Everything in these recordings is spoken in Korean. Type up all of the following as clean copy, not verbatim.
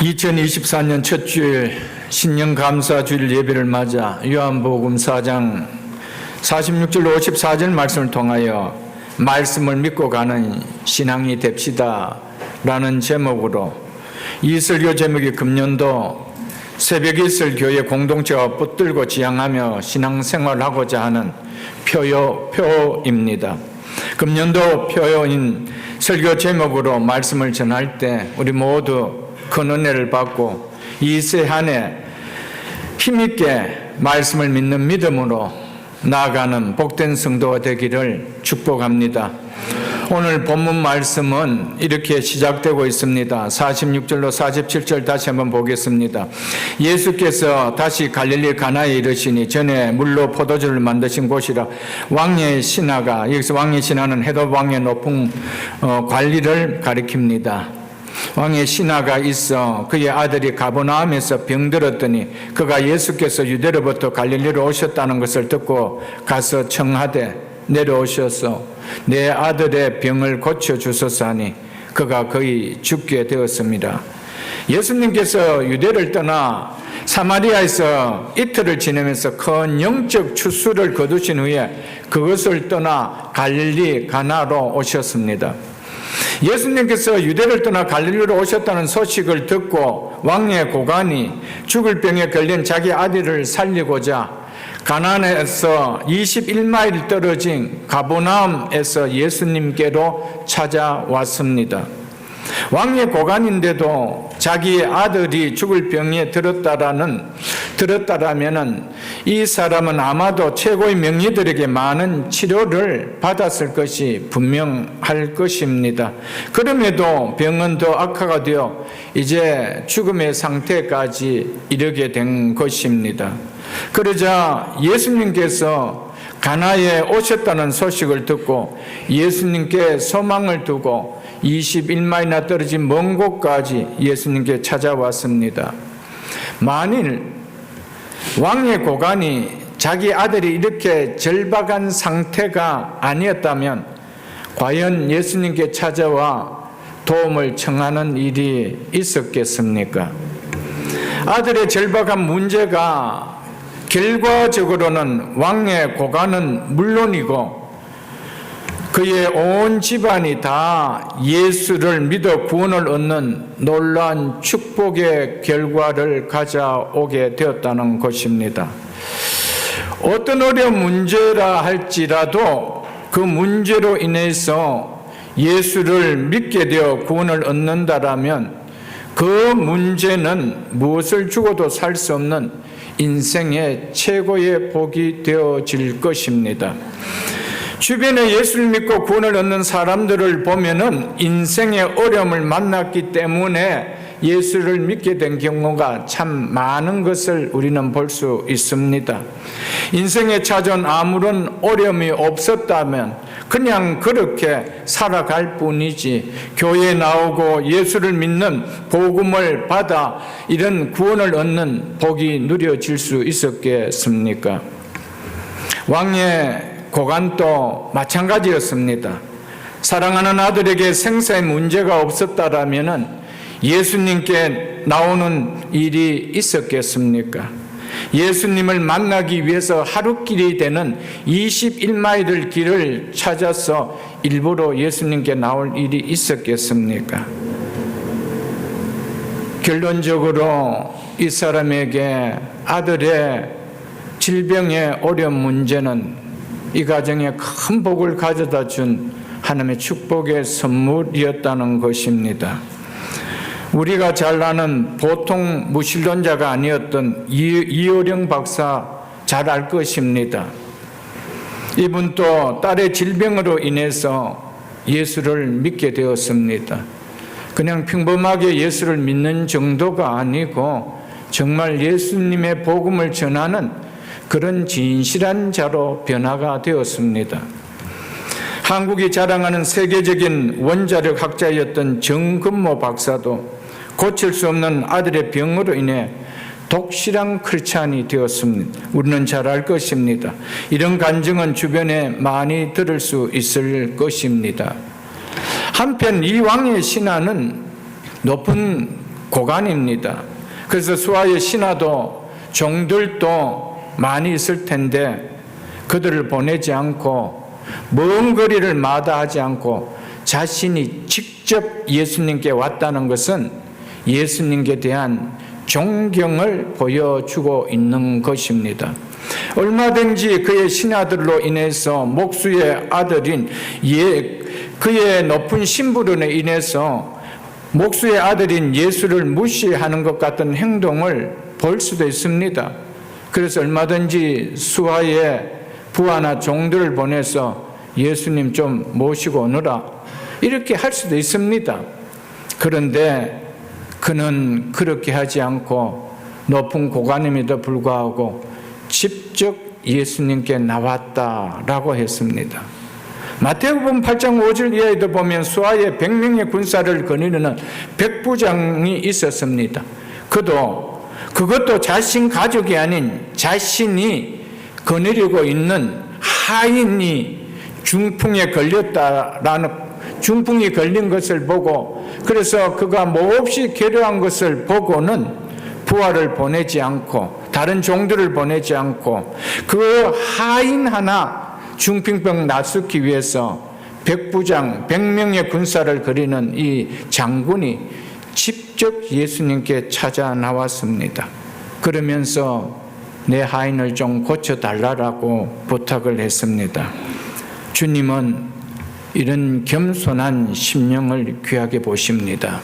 2024년 첫 주일 신년 감사 주일 예배를 맞아 요한복음 4장 46절로 54절 말씀을 통하여 말씀을 믿고 가는 신앙이 됩시다 라는 제목으로 이 설교 제목이 금년도 새벽에 있을 교회 공동체와 붙들고 지향하며 신앙생활하고자 하는 표입니다. 금년도 표인 설교 제목으로 말씀을 전할 때 우리 모두 큰 은혜를 받고 이 새 한 해 힘있게 말씀을 믿는 믿음으로 나아가는 복된 성도가 되기를 축복합니다. 오늘 본문 말씀은 이렇게 시작되고 있습니다. 46절로 47절 다시 한번 보겠습니다. 예수께서 다시 갈릴리 가나에 이르시니 전에 물로 포도주를 만드신 곳이라 왕의 신하가, 여기서 왕의 신하는 헤롯 왕의 높은 관리를 가리킵니다. 왕의 신하가 있어 그의 아들이 가버나움에서 병들었더니 그가 예수께서 유대로부터 갈릴리로 오셨다는 것을 듣고 가서 청하되 내려오셔서 내 아들의 병을 고쳐주소서 하니 그가 거의 죽게 되었습니다. 예수님께서 유대를 떠나 사마리아에서 이틀을 지내면서 큰 영적 추수를 거두신 후에 그것을 떠나 갈릴리 가나로 오셨습니다. 예수님께서 유대를 떠나 갈릴리로 오셨다는 소식을 듣고 왕의 고관이 죽을 병에 걸린 자기 아들을 살리고자 가나안에서 21마일 떨어진 가버나움에서 예수님께로 찾아왔습니다. 왕의 고관인데도 자기 아들이 죽을 병에 들었다라면 이 사람은 아마도 최고의 명의들에게 많은 치료를 받았을 것이 분명할 것입니다. 그럼에도 병은 더 악화가 되어 이제 죽음의 상태까지 이르게 된 것입니다. 그러자 예수님께서 가나에 오셨다는 소식을 듣고 예수님께 소망을 두고 21마일이나 떨어진 먼 곳까지 예수님께 찾아왔습니다. 만일 왕의 고관이 자기 아들이 이렇게 절박한 상태가 아니었다면 과연 예수님께 찾아와 도움을 청하는 일이 있었겠습니까? 아들의 절박한 문제가 결과적으로는 왕의 고관은 물론이고 그의 온 집안이 다 예수를 믿어 구원을 얻는 놀라운 축복의 결과를 가져오게 되었다는 것입니다. 어떤 어려운 문제라 할지라도 그 문제로 인해서 예수를 믿게 되어 구원을 얻는다라면 그 문제는 무엇을 주고도 살 수 없는 인생의 최고의 복이 되어질 것입니다. 주변에 예수를 믿고 구원을 얻는 사람들을 보면은 인생의 어려움을 만났기 때문에 예수를 믿게 된 경우가 참 많은 것을 우리는 볼 수 있습니다. 인생에 찾아온 아무런 어려움이 없었다면 그냥 그렇게 살아갈 뿐이지 교회에 나오고 예수를 믿는 복음을 받아 이런 구원을 얻는 복이 누려질 수 있었겠습니까? 왕의 고관도 마찬가지였습니다. 사랑하는 아들에게 생사의 문제가 없었다라면 예수님께 나오는 일이 있었겠습니까? 예수님을 만나기 위해서 하루길이 되는 21마일을 길을 찾아서 일부러 예수님께 나올 일이 있었겠습니까? 결론적으로 이 사람에게 아들의 질병의 어려운 문제는 이 가정에 큰 복을 가져다 준 하나님의 축복의 선물이었다는 것입니다. 우리가 잘 아는 보통 무신론자가 아니었던 이어령 박사 잘 알 것입니다. 이분도 딸의 질병으로 인해서 예수를 믿게 되었습니다. 그냥 평범하게 예수를 믿는 정도가 아니고 정말 예수님의 복음을 전하는 그런 진실한 자로 변화가 되었습니다. 한국이 자랑하는 세계적인 원자력 학자였던 정근모 박사도 고칠 수 없는 아들의 병으로 인해 독실한 크리스찬이 되었습니다. 우리는 잘 알 것입니다. 이런 간증은 주변에 많이 들을 수 있을 것입니다. 한편 이 왕의 신하는 높은 고관입니다. 그래서 수하의 신하도 종들도 많이 있을 텐데 그들을 보내지 않고 먼 거리를 마다하지 않고 자신이 직접 예수님께 왔다는 것은 예수님께 대한 존경을 보여주고 있는 것입니다. 얼마든지 그의 신하들로 인해서 목수의 아들인 그의 높은 신분으로 인해서 목수의 아들인 예수를 무시하는 것 같은 행동을 볼 수도 있습니다. 그래서 얼마든지 수하의 부하나 종들을 보내서 예수님 좀 모시고 오너라 이렇게 할 수도 있습니다. 그런데 그는 그렇게 하지 않고 높은 고관임에도 불구하고 직접 예수님께 나왔다라고 했습니다. 마태복음 8장 5절 이하에도 보면 수하의 100명의 군사를 거느리는 백부장이 있었습니다. 그것도 자신 가족이 아닌 자신이 거느리고 있는 하인이 중풍에 걸린 것을 보고 그래서 그가 몹시 괴로워한 것을 보고는 부하를 보내지 않고 다른 종들을 보내지 않고 그 하인 하나 중풍병 낫기 위해서 백부장 100명의 군사를 거리는 이 장군이 직접 예수님께 찾아 나왔습니다. 그러면서 내 하인을 좀 고쳐달라고 부탁을 했습니다. 주님은 이런 겸손한 심령을 귀하게 보십니다.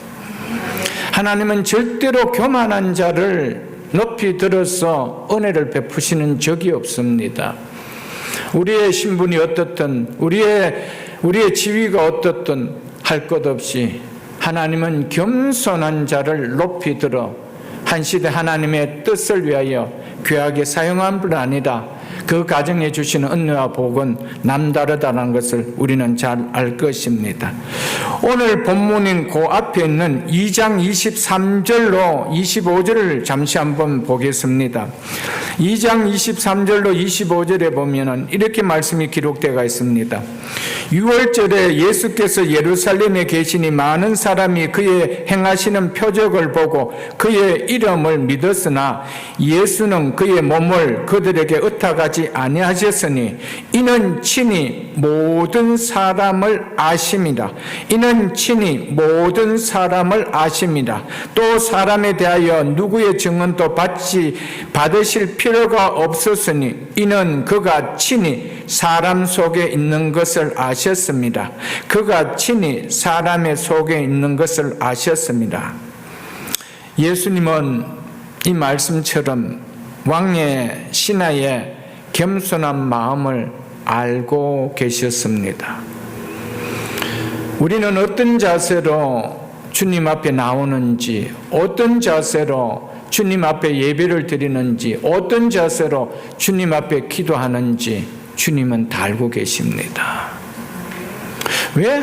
하나님은 절대로 교만한 자를 높이 들어서 은혜를 베푸시는 적이 없습니다. 우리의 신분이 어떻든 우리의 지위가 어떻든 할 것 없이 하나님은 겸손한 자를 높이 들어 한 시대 하나님의 뜻을 위하여 귀하게 사용한 뿐 아니라 그 가정에 주시는 은혜와 복은 남다르다는 것을 우리는 잘 알 것입니다. 오늘 본문인 그 앞에 있는 2장 23절로 25절을 잠시 한번 보겠습니다. 2장 23절로 25절에 보면은 이렇게 말씀이 기록되어 있습니다. 6월절에 예수께서 예루살렘에 계시니 많은 사람이 그의 행하시는 표적을 보고 그의 이름을 믿었으나 예수는 그의 몸을 그들에게 의탁하지 아니하셨으니 이는 친히 모든 사람을 아심이라. 이는 친히 모든 사람을 아심이라. 또 사람에 대하여 누구의 증언도 받으실 필요가 없었으니 이는 그가 친히 사람 속에 있는 것을 아셨습니다. 그가 친히 사람의 속에 있는 것을 아셨습니다. 예수님은 이 말씀처럼 왕의 신하의 겸손한 마음을 알고 계셨습니다. 우리는 어떤 자세로 주님 앞에 나오는지, 어떤 자세로 주님 앞에 예배를 드리는지, 어떤 자세로 주님 앞에 기도하는지 주님은 다 알고 계십니다. 왜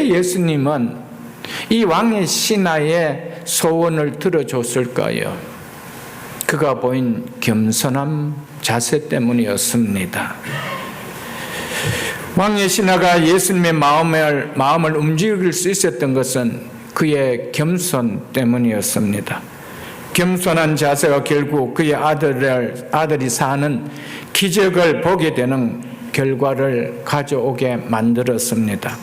예수님은 이 왕의 신하의 소원을 들어줬을까요? 그가 보인 겸손한 자세 때문이었습니다. 왕의 신하가 예수님의 마음을 움직일 수 있었던 것은 그의 겸손 때문이었습니다. 겸손한 자세가 결국 그의 아들이 사는 기적을 보게 되는 결과를 가져오게 만들었습니다.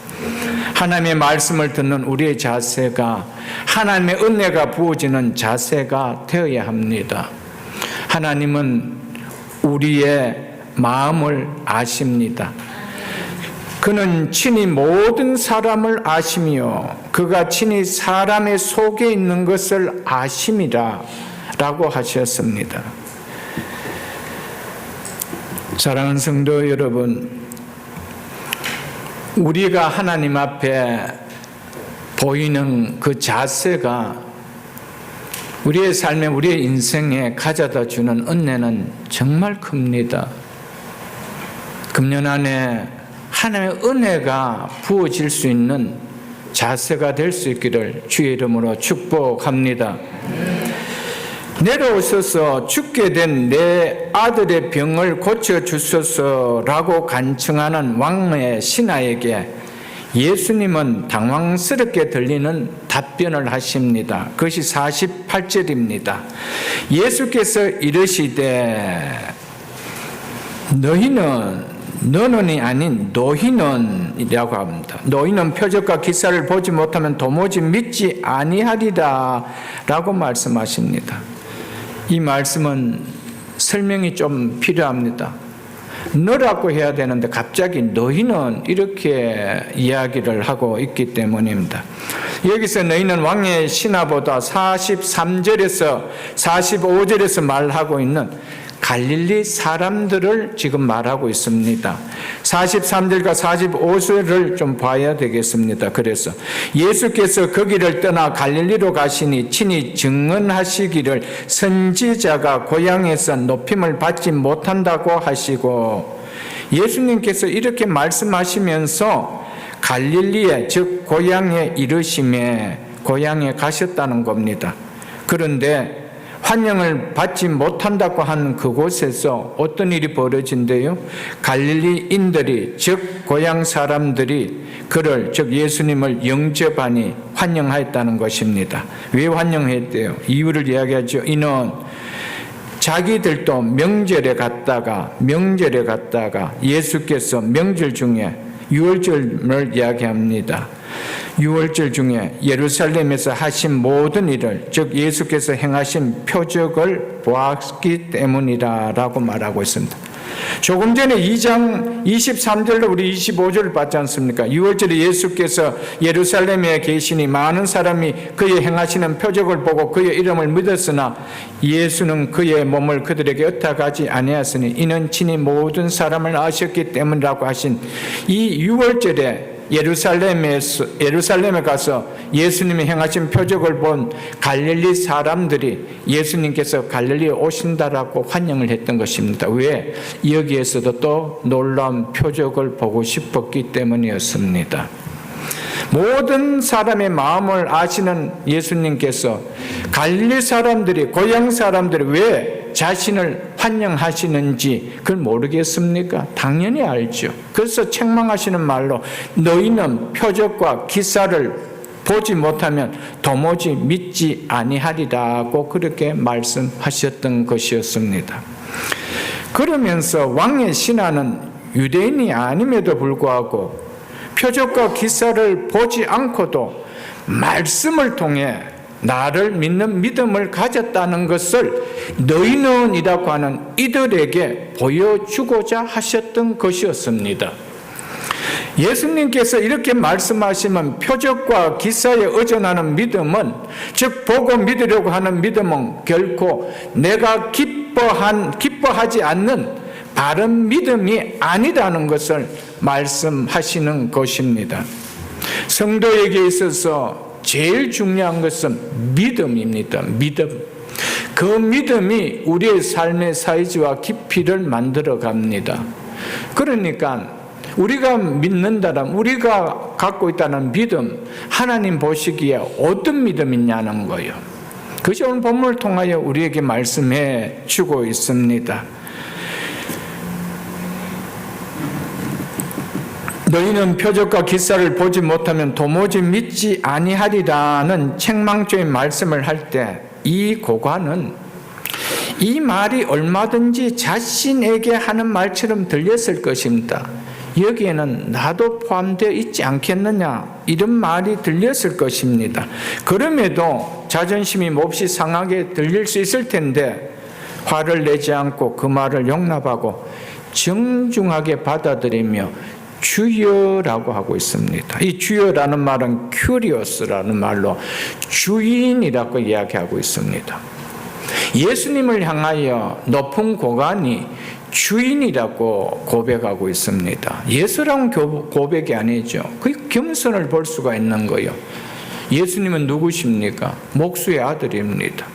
하나님의 말씀을 듣는 우리의 자세가 하나님의 은혜가 부어지는 자세가 되어야 합니다. 하나님은 우리의 마음을 아십니다. 그는 친히 모든 사람을 아시며 그가 친히 사람의 속에 있는 것을 아심이라 라고 하셨습니다. 사랑하는 성도 여러분, 우리가 하나님 앞에 보이는 그 자세가 우리의 삶에, 우리의 인생에 가져다 주는 은혜는 정말 큽니다. 금년 안에 하나님의 은혜가 부어질 수 있는 자세가 될 수 있기를 주의 이름으로 축복합니다. 내려오셔서 죽게 된 내 아들의 병을 고쳐주소서라고 간청하는 왕의 신하에게 예수님은 당황스럽게 들리는 답변을 하십니다. 그것이 48절입니다. 예수께서 이르시되 너는이 아닌 너희는이라고 합니다. 너희는 표적과 기사를 보지 못하면 도무지 믿지 아니하리라 라고 말씀하십니다. 이 말씀은 설명이 좀 필요합니다. 너라고 해야 되는데 갑자기 너희는 이렇게 이야기를 하고 있기 때문입니다. 여기서 너희는 왕의 신하보다 43절에서 45절에서 말하고 있는 갈릴리 사람들을 지금 말하고 있습니다. 43절과 45절을 좀 봐야 되겠습니다. 그래서 예수께서 거기를 떠나 갈릴리로 가시니 친히 증언하시기를 선지자가 고향에서 높임을 받지 못한다고 하시고, 예수님께서 이렇게 말씀하시면서 갈릴리에 즉 고향에 이르심에 고향에 가셨다는 겁니다. 그런데 환영을 받지 못한다고 하는 그곳에서 어떤 일이 벌어진대요? 갈릴리인들이 즉 고향 사람들이 그를 즉 예수님을 영접하니 환영하였다는 것입니다. 왜 환영했대요? 이유를 이야기하죠. 이는 자기들도 명절에 갔다가 예수께서 명절 중에 유월절을 이야기합니다. 유월절 중에 예루살렘에서 하신 모든 일을 즉 예수께서 행하신 표적을 보았기 때문이라고 말하고 있습니다. 조금 전에 2장 23절로 우리 25절을 봤지 않습니까? 유월절에 예수께서 예루살렘에 계시니 많은 사람이 그의 행하시는 표적을 보고 그의 이름을 믿었으나 예수는 그의 몸을 그들에게 의탁하지 아니하였으니 이는 친히 모든 사람을 아셨기 때문이라고 하신 이 유월절에 예루살렘에 가서 예수님이 행하신 표적을 본 갈릴리 사람들이 예수님께서 갈릴리에 오신다라고 환영을 했던 것입니다. 왜? 여기에서도 또 놀라운 표적을 보고 싶었기 때문이었습니다. 모든 사람의 마음을 아시는 예수님께서 갈릴리 사람들이, 고향 사람들이 왜 자신을 환영하시는지 그걸 모르겠습니까? 당연히 알죠. 그래서 책망하시는 말로 너희는 표적과 기사를 보지 못하면 도무지 믿지 아니하리라고 그렇게 말씀하셨던 것이었습니다. 그러면서 왕의 신하는 유대인이 아님에도 불구하고 표적과 기사를 보지 않고도 말씀을 통해 나를 믿는 믿음을 가졌다는 것을 너희는이라고 하는 이들에게 보여주고자 하셨던 것이었습니다. 예수님께서 이렇게 말씀하시면 표적과 기사에 의존하는 믿음은, 즉 보고 믿으려고 하는 믿음은 결코 내가 기뻐하지 않는 바른 믿음이 아니라는 것을 말씀하시는 것입니다. 성도에게 있어서 제일 중요한 것은 믿음입니다. 믿음. 그 믿음이 우리의 삶의 사이즈와 깊이를 만들어 갑니다. 그러니까 우리가 믿는다면, 우리가 갖고 있다는 믿음, 하나님 보시기에 어떤 믿음이냐는 거예요. 그것이 오늘 본문을 통하여 우리에게 말씀해 주고 있습니다. 너희는 표적과 기사를 보지 못하면 도무지 믿지 아니하리라는 책망적인 말씀을 할 때 이 고관은 이 말이 얼마든지 자신에게 하는 말처럼 들렸을 것입니다. 여기에는 나도 포함되어 있지 않겠느냐, 이런 말이 들렸을 것입니다. 그럼에도 자존심이 몹시 상하게 들릴 수 있을 텐데 화를 내지 않고 그 말을 용납하고 정중하게 받아들이며 주여라고 하고 있습니다. 이 주여라는 말은 큐리오스라는 말로 주인이라고 이야기하고 있습니다. 예수님을 향하여 높은 고관이 주인이라고 고백하고 있습니다. 예수라는 고백이 아니죠. 그 겸손을 볼 수가 있는 거예요. 예수님은 누구십니까? 목수의 아들입니다.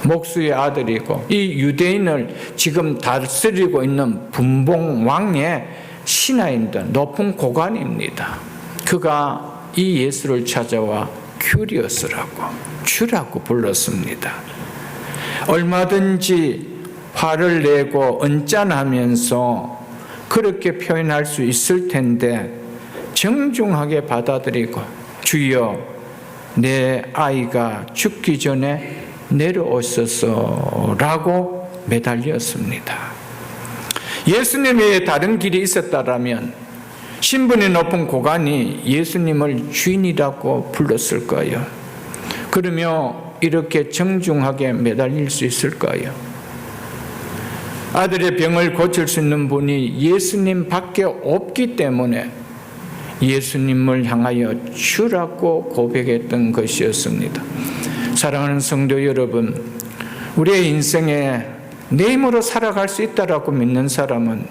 목수의 아들이고 이 유대인을 지금 다스리고 있는 분봉 왕의 신하입니다. 높은 고관입니다. 그가 이 예수를 찾아와 큐리오스라고, 주라고 불렀습니다. 얼마든지 화를 내고 언짢아하면서 그렇게 표현할 수 있을 텐데 정중하게 받아들이고 주여 내 아이가 죽기 전에 내려오소서라고 매달렸습니다. 예수님 외에 다른 길이 있었다면 신분이 높은 고관이 예수님을 주인이라고 불렀을 거예요. 그러며 이렇게 정중하게 매달릴 수 있을까요? 아들의 병을 고칠 수 있는 분이 예수님밖에 없기 때문에 예수님을 향하여 주라고 고백했던 것이었습니다. 사랑하는 성도 여러분, 우리의 인생에 내 힘으로 살아갈 수 있다라고 믿는 사람은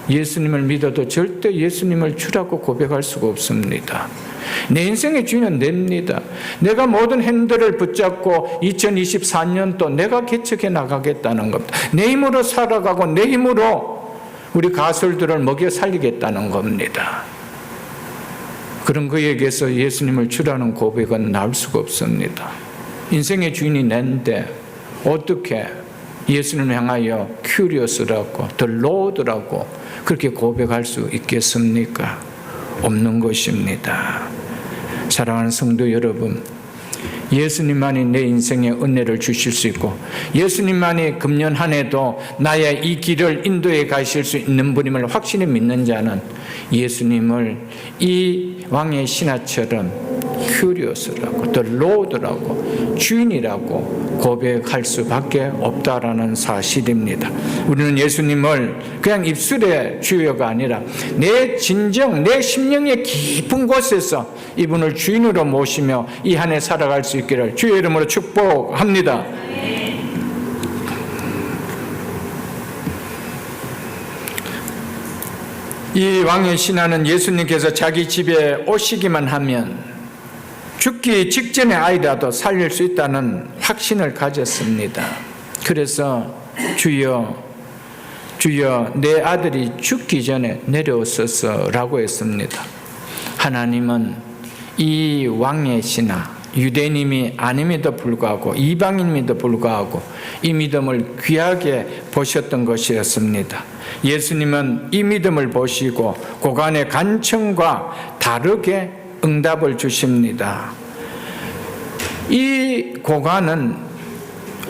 예수님을 믿어도 절대 예수님을 주라고 고백할 수가 없습니다. 내 인생의 주인은 냅니다. 내가 모든 핸들을 붙잡고 2024년도 내가 개척해 나가겠다는 겁니다. 내 힘으로 살아가고 내 힘으로 우리 가설들을 먹여 살리겠다는 겁니다. 그런 그에게서 예수님을 주라는 고백은 나올 수가 없습니다. 인생의 주인이 낸데 어떻게 예수님을 향하여 큐리어스라고 더 로드라고 그렇게 고백할 수 있겠습니까? 없는 것입니다. 사랑하는 성도 여러분, 예수님만이 내 인생에 은혜를 주실 수 있고 예수님만이 금년 한 해도 나의 이 길을 인도해 가실 수 있는 분임을 확신히 믿는 자는 예수님을 이 왕의 신하처럼 큐리어스라고 더 로드라고 주인이라고 고백할 수밖에 없다라는 사실입니다. 우리는 예수님을 그냥 입술의 주여가 아니라 내 진정 내 심령의 깊은 곳에서 이분을 주인으로 모시며 이 한 해 살아갈 수 있기를 주의 이름으로 축복합니다. 이 왕의 신하는 예수님께서 자기 집에 오시기만 하면 죽기 직전의 아이라도 살릴 수 있다는 확신을 가졌습니다. 그래서 주여 내 아들이 죽기 전에 내려오소서라고 했습니다. 하나님은 이 왕의 신하 유대인임이 아님에도 불구하고 이방인임에도 불구하고 이 믿음을 귀하게 보셨던 것이었습니다. 예수님은 이 믿음을 보시고 고관의 간청과 다르게 응답을 주십니다. 이 고관은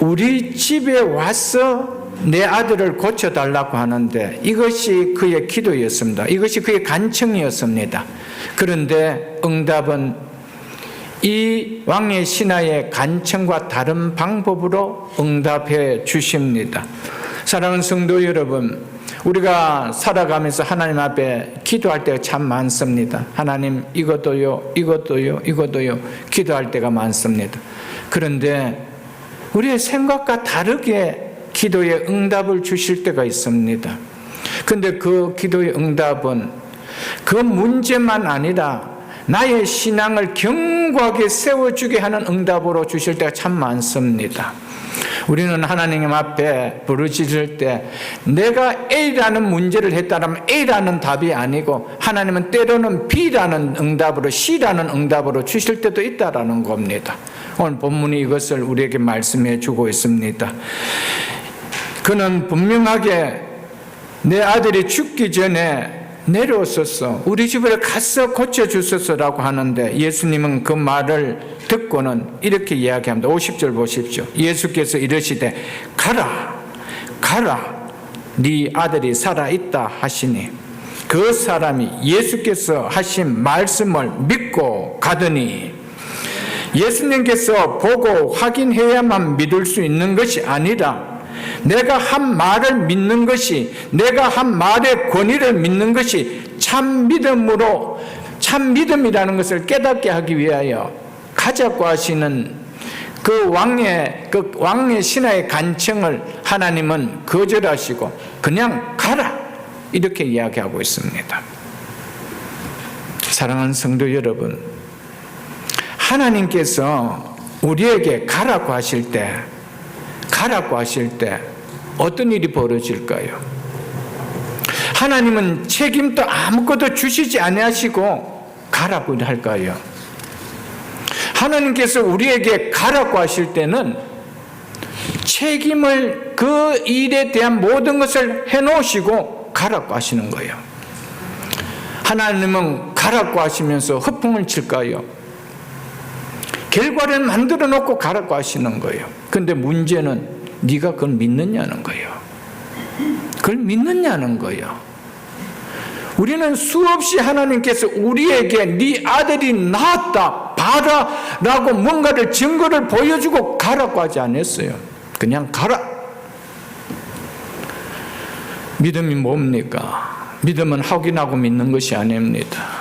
우리 집에 와서 내 아들을 고쳐달라고 하는데 이것이 그의 기도였습니다. 이것이 그의 간청이었습니다. 그런데 응답은 이 왕의 신하의 간청과 다른 방법으로 응답해 주십니다. 사랑하는 성도 여러분, 우리가 살아가면서 하나님 앞에 기도할 때가 참 많습니다. 하나님 이것도요 기도할 때가 많습니다. 그런데 우리의 생각과 다르게 기도에 응답을 주실 때가 있습니다. 그런데 그 기도의 응답은 그 문제만 아니라 나의 신앙을 견고하게 세워주게 하는 응답으로 주실 때가 참 많습니다. 우리는 하나님 앞에 부르짖을 때 내가 A라는 문제를 했다면 A라는 답이 아니고 하나님은 때로는 B라는 응답으로 C라는 응답으로 주실 때도 있다라는 겁니다. 오늘 본문이 이것을 우리에게 말씀해 주고 있습니다. 그는 분명하게 내 아들이 죽기 전에 내려오소서 우리 집에 가서 고쳐주소서라고 하는데 예수님은 그 말을 듣고는 이렇게 이야기합니다. 50절 보십시오. 예수께서 이르시되 가라 네 아들이 살아있다 하시니 그 사람이 예수께서 하신 말씀을 믿고 가더니 예수님께서 보고 확인해야만 믿을 수 있는 것이 아니라 내가 한 말을 믿는 것이 내가 한 말의 권위를 믿는 것이 참 믿음이라는 것을 깨닫게 하기 위하여 가자고 하시는 그 왕의 신하의 간청을 하나님은 거절하시고 그냥 가라 이렇게 이야기하고 있습니다. 사랑하는 성도 여러분, 하나님께서 우리에게 가라고 하실 때 어떤 일이 벌어질까요? 하나님은 책임도 아무것도 주시지 아니하시고 가라고 할까요? 하나님께서 우리에게 가라고 하실 때는 책임을 그 일에 대한 모든 것을 해놓으시고 가라고 하시는 거예요. 하나님은 가라고 하시면서 허풍을 칠까요? 결과를 만들어 놓고 가라고 하시는 거예요. 그런데 문제는 네가 그걸 믿느냐는 거예요. 그걸 믿느냐는 거예요. 우리는 수없이 하나님께서 우리에게 네 아들이 낳았다 봐라 라고 뭔가를 증거를 보여주고 가라고 하지 않았어요. 그냥 가라. 믿음이 뭡니까? 믿음은 확인하고 믿는 것이 아닙니다.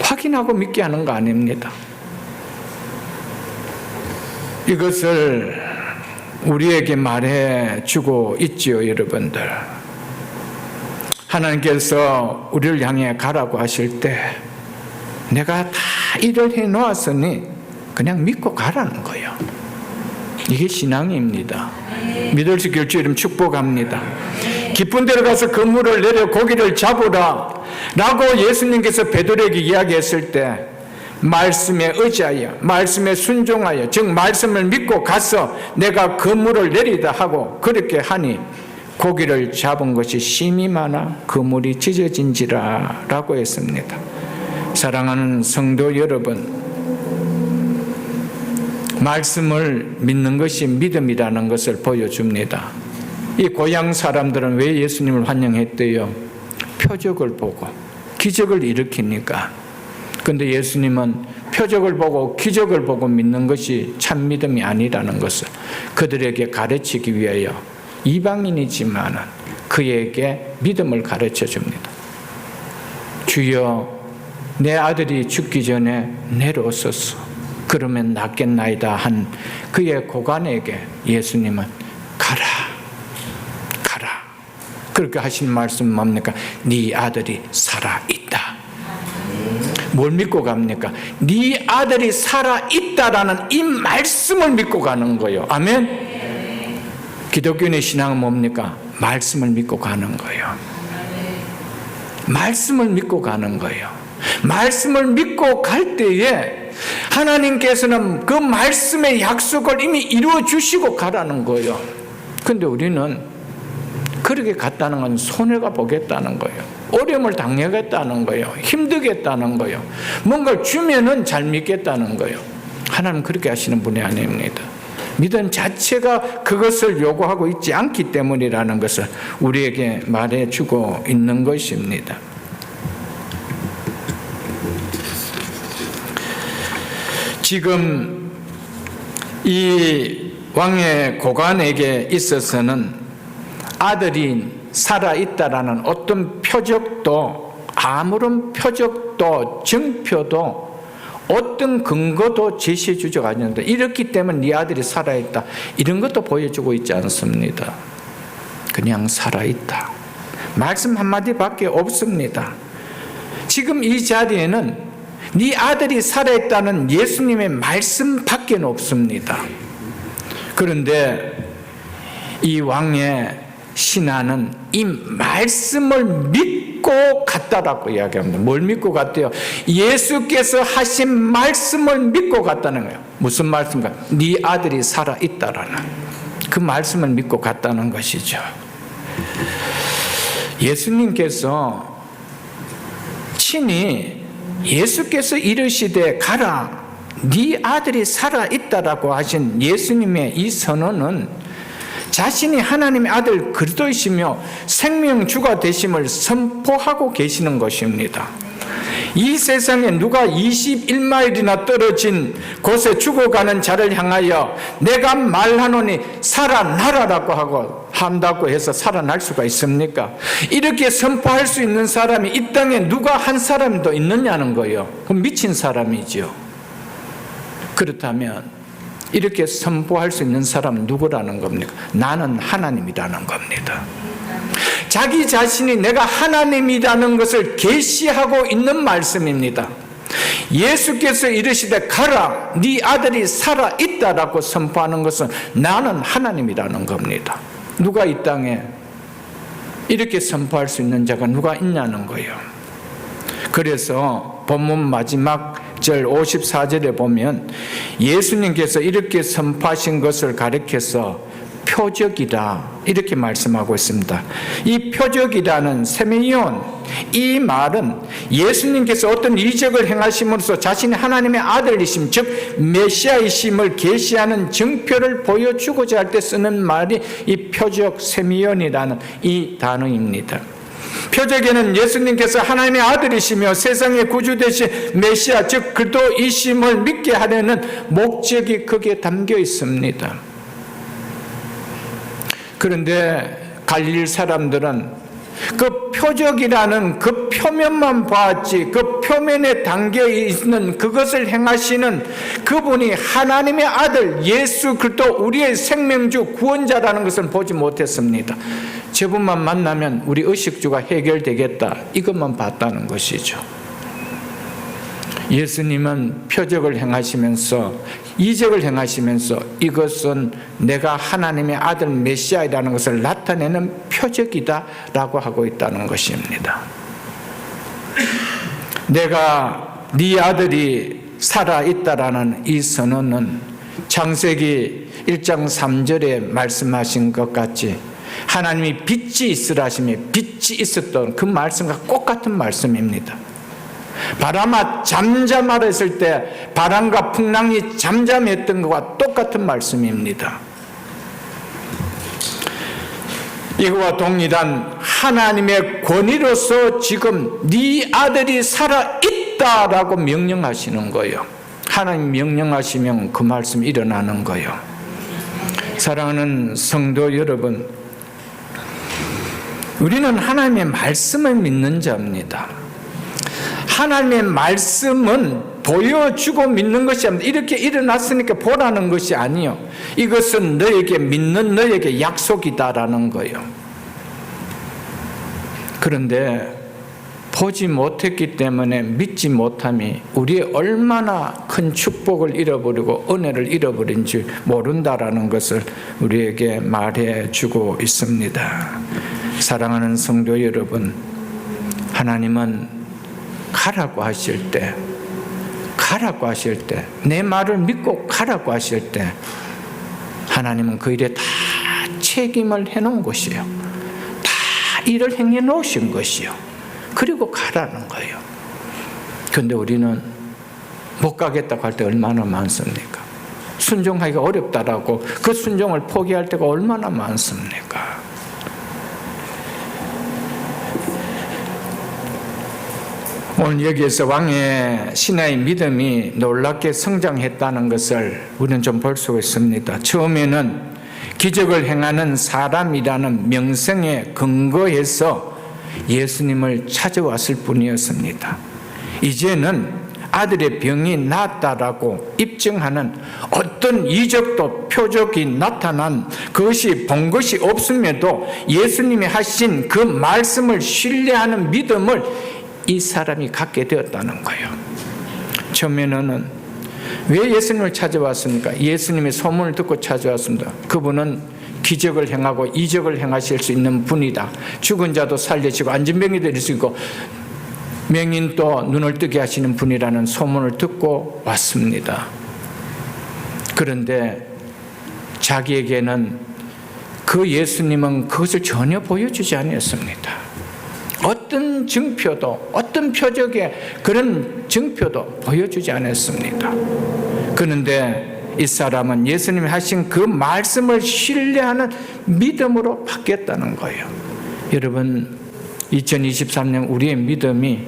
확인하고 믿게 하는 거 아닙니다. 이것을 우리에게 말해 주고 있지요, 여러분들. 하나님께서 우리를 향해 가라고 하실 때 내가 다 일을 해 놓았으니 그냥 믿고 가라는 거예요. 이게 신앙입니다. 믿을 수 있길 주 이름 축복합니다. 깊은 데로 가서 그물을 내려 고기를 잡으라 라고 예수님께서 베드로에게 이야기했을 때 말씀에 의지하여 말씀에 순종하여 즉 말씀을 믿고 가서 내가 그물을 내리다 하고 그렇게 하니 고기를 잡은 것이 심히 많아 그물이 찢어진지라 라고 했습니다. 사랑하는 성도 여러분, 말씀을 믿는 것이 믿음이라는 것을 보여줍니다. 이 고향 사람들은 왜 예수님을 환영했대요? 표적을 보고 기적을 일으키니까. 그런데 예수님은 표적을 보고 기적을 보고 믿는 것이 참 믿음이 아니라는 것을 그들에게 가르치기 위하여 이방인이지만 그에게 믿음을 가르쳐 줍니다. 주여, 내 아들이 죽기 전에 내려오소서. 그러면 낫겠나이다 한 그의 고관에게 예수님은 가라, 가라. 그렇게 하신 말씀 뭡니까? 네 아들이 살아있다. 뭘 믿고 갑니까? 네 아들이 살아있다라는 이 말씀을 믿고 가는 거예요. 아멘? 기독교인의 신앙은 뭡니까? 말씀을 믿고 가는 거예요. 말씀을 믿고 가는 거예요. 말씀을 믿고 갈 때에 하나님께서는 그 말씀의 약속을 이미 이루어 주시고 가라는 거예요. 그런데 우리는 그렇게 갔다는 건 손해가 보겠다는 거예요. 어려움을 당하겠다는 거예요. 힘들겠다는 거예요. 뭔가를 주면은 잘 믿겠다는 거예요. 하나님은 그렇게 하시는 분이 아닙니다. 믿음 자체가 그것을 요구하고 있지 않기 때문이라는 것을 우리에게 말해주고 있는 것입니다. 지금 이 왕의 고관에게 있어서는 아들이 살아있다라는 어떤 표적도 아무런 표적도 증표도 어떤 근거도 제시해 주지 않는다. 이렇기 때문에 네 아들이 살아있다. 이런 것도 보여주고 있지 않습니다. 그냥 살아있다. 말씀 한마디밖에 없습니다. 지금 이 자리에는 네 아들이 살아있다는 예수님의 말씀밖에 없습니다. 그런데 이 왕의 신하는 이 말씀을 믿고 갔다라고 이야기합니다. 뭘 믿고 갔대요? 예수께서 하신 말씀을 믿고 갔다는 거예요. 무슨 말씀인가? 네 아들이 살아있다라는 그 말씀을 믿고 갔다는 것이죠. 예수님께서 친히 예수께서 이르시되 가라 네 아들이 살아있다라고 하신 예수님의 이 선언은 자신이 하나님의 아들 그리스도이시며 생명주가 되심을 선포하고 계시는 것입니다. 이 세상에 누가 21마일이나 떨어진 곳에 죽어가는 자를 향하여 내가 말하노니 살아나라라고 하고 한다고 해서 살아날 수가 있습니까? 이렇게 선포할 수 있는 사람이 이 땅에 누가 한 사람도 있느냐는 거예요. 그럼 미친 사람이죠. 그렇다면 이렇게 선포할 수 있는 사람은 누구라는 겁니까? 나는 하나님이라는 겁니다. 자기 자신이 내가 하나님이라는 것을 계시하고 있는 말씀입니다. 예수께서 이르시되 가라 네 아들이 살아있다라고 선포하는 것은 나는 하나님이라는 겁니다. 누가 이 땅에 이렇게 선포할 수 있는 자가 누가 있냐는 거예요. 그래서 본문 마지막 절 54절에 보면 예수님께서 이렇게 선포하신 것을 가리켜서 표적이다, 이렇게 말씀하고 있습니다. 이 표적이라는 세메이온, 이 말은 예수님께서 어떤 이적을 행하심으로써 자신이 하나님의 아들이심, 즉 메시아이심을 계시하는 증표를 보여주고자 할 때 쓰는 말이 이 표적 세메이온이라는 이 단어입니다. 표적에는 예수님께서 하나님의 아들이시며 세상의 구주 되신 메시아, 즉 그리스도이심을 믿게 하려는 목적이 거기에 담겨 있습니다. 그런데 갈릴 사람들은 그 표적이라는 그 표면만 봤지, 그 표면에 담겨 있는 그것을 행하시는 그분이 하나님의 아들 예수 그리스도, 우리의 생명주 구원자라는 것을 보지 못했습니다. 저분만 만나면 우리 의식주가 해결되겠다, 이것만 봤다는 것이죠. 예수님은 표적을 행하시면서, 이적을 행하시면서 이것은 내가 하나님의 아들 메시아이라는 것을 나타내는 표적이다라고 하고 있다는 것입니다. 내가 네 아들이 살아있다라는 이 선언은 창세기 1장 3절에 말씀하신 것 같이 하나님이 빛이 있으라 하시며 빛이 있었던 그 말씀과 똑같은 말씀입니다. 바람아 잠잠하라 했을 때 바람과 풍랑이 잠잠했던 것과 똑같은 말씀입니다. 이거와 동일한 하나님의 권위로서 지금 네 아들이 살아있다라고 명령하시는 거예요. 하나님 명령하시면 그 말씀 일어나는 거예요. 사랑하는 성도 여러분, 우리는 하나님의 말씀을 믿는 자입니다. 하나님의 말씀은 보여주고 믿는 것이 아닙니다. 이렇게 일어났으니까 보라는 것이 아니요, 이것은 너에게 믿는 너에게 약속이다라는 거예요. 그런데 보지 못했기 때문에 믿지 못함이 우리의 얼마나 큰 축복을 잃어버리고 은혜를 잃어버린지 모른다라는 것을 우리에게 말해주고 있습니다. 사랑하는 성도 여러분, 하나님은 가라고 하실 때, 내 말을 믿고 가라고 하실 때 하나님은 그 일에 다 책임을 해놓은 것이에요. 다 일을 행해 놓으신 것이요, 그리고 가라는 거예요. 그런데 우리는 못 가겠다고 할 때 얼마나 많습니까? 순종하기가 어렵다라고 그 순종을 포기할 때가 얼마나 많습니까? 오늘 여기에서 왕의 신하의 믿음이 놀랍게 성장했다는 것을 우리는 좀 볼 수가 있습니다. 처음에는 기적을 행하는 사람이라는 명성에 근거해서 예수님을 찾아왔을 뿐이었습니다. 이제는 아들의 병이 나았다라고 입증하는 어떤 이적도 표적이 나타난 것이 본 것이 없음에도 예수님이 하신 그 말씀을 신뢰하는 믿음을 이 사람이 갖게 되었다는 거예요. 처음에는 왜 예수님을 찾아왔습니까? 예수님의 소문을 듣고 찾아왔습니다. 그분은 기적을 행하고 이적을 행하실 수 있는 분이다. 죽은 자도 살리시고 안진병이 들일 수 있고 맹인도 눈을 뜨게 하시는 분이라는 소문을 듣고 왔습니다. 그런데 자기에게는 그 예수님은 그것을 전혀 보여주지 않았습니다. 어떤 증표도, 어떤 표적의 그런 증표도 보여주지 않았습니다. 그런데 이 사람은 예수님이 하신 그 말씀을 신뢰하는 믿음으로 바뀌었다는 거예요. 여러분, 2023년 우리의 믿음이